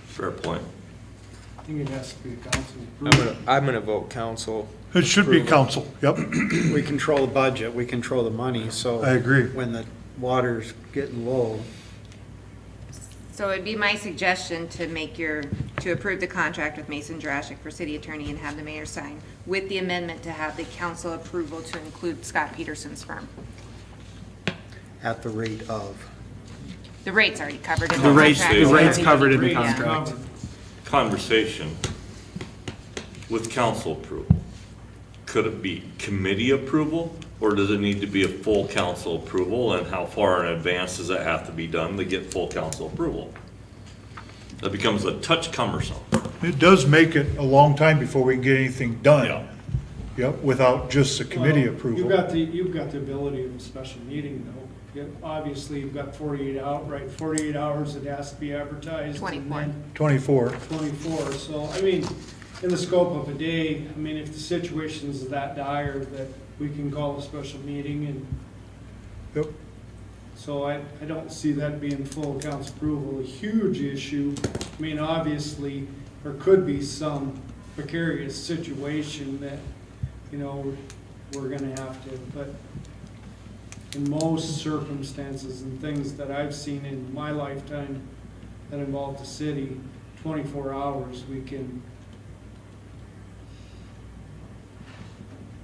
Fair point. I think it has to be a council I'm approval. gonna vote council. It should be council, yep. We control the budget, we control the money, so. I agree. When the water's getting low, So it'd be my suggestion to approve the contract with Mason Jurashik for city attorney and have the mayor sign, with the amendment to have the council approval to include Scott Peterson's firm. at the rate of. The rate's already covered in the The contract. rate's, the so rate's we- covered in the Rate's contract. covered. Conversation with council approval. Could it be committee approval, or does it need to be a full council approval, and how far in advance does that have to be done to get full council approval? That becomes a touch cumbersome. It does make it a long time before we can get anything Yeah. done. Yep, without just the committee Well, approval. You've got the ability of a special meeting though. Obviously, you've got 48 hours, it has to be advertised. and 24. then 24. 24, so, I mean, in the scope of a day, I mean, if the situation's that dire that we can call a special meeting and, Yep. so I don't see that being full council approval, a huge issue. I mean, obviously, there could be some precarious situation that, you know, we're gonna have to, but in most circumstances and things that I've seen in my lifetime that involved the city, 24 hours, we can.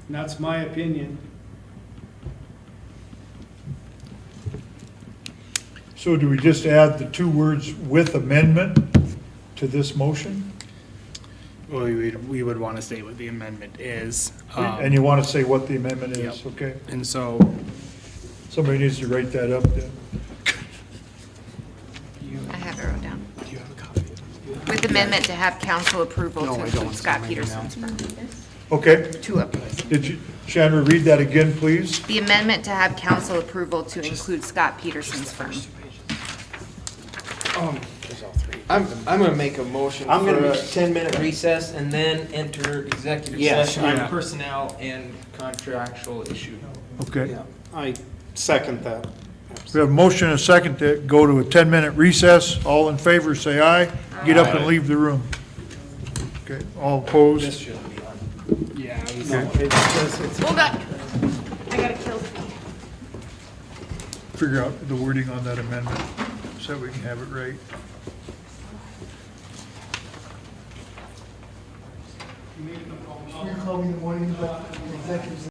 And that's my opinion. So do we just add the two words "with amendment" to this motion? Well, we would want to state what the amendment is. And you want to say what the amendment is, Yep. okay? And so, Somebody needs to write that up then. I have it wrote down. do you have a copy? With amendment to have council approval No, to I include don't. Scott It's on my Peterson's firm. Okay, Two of them. did you, Chandra, read that again, please? The amendment to have council approval to include Scott Peterson's firm. I'm gonna make a motion I'm for gonna a be- 10-minute recess and then enter executive Yes, session on yeah. personnel and contractual issue. Okay. Yeah, I second that. We have a motion and a second to go to a 10-minute recess. All in favor, say aye. Get up and leave the room. Okay, all opposed? This shouldn't be on. Yeah, I was- No, it says it's. Hold on. I gotta kill. Figure out the wording on that amendment so we can have it right. You call me in the morning, but executive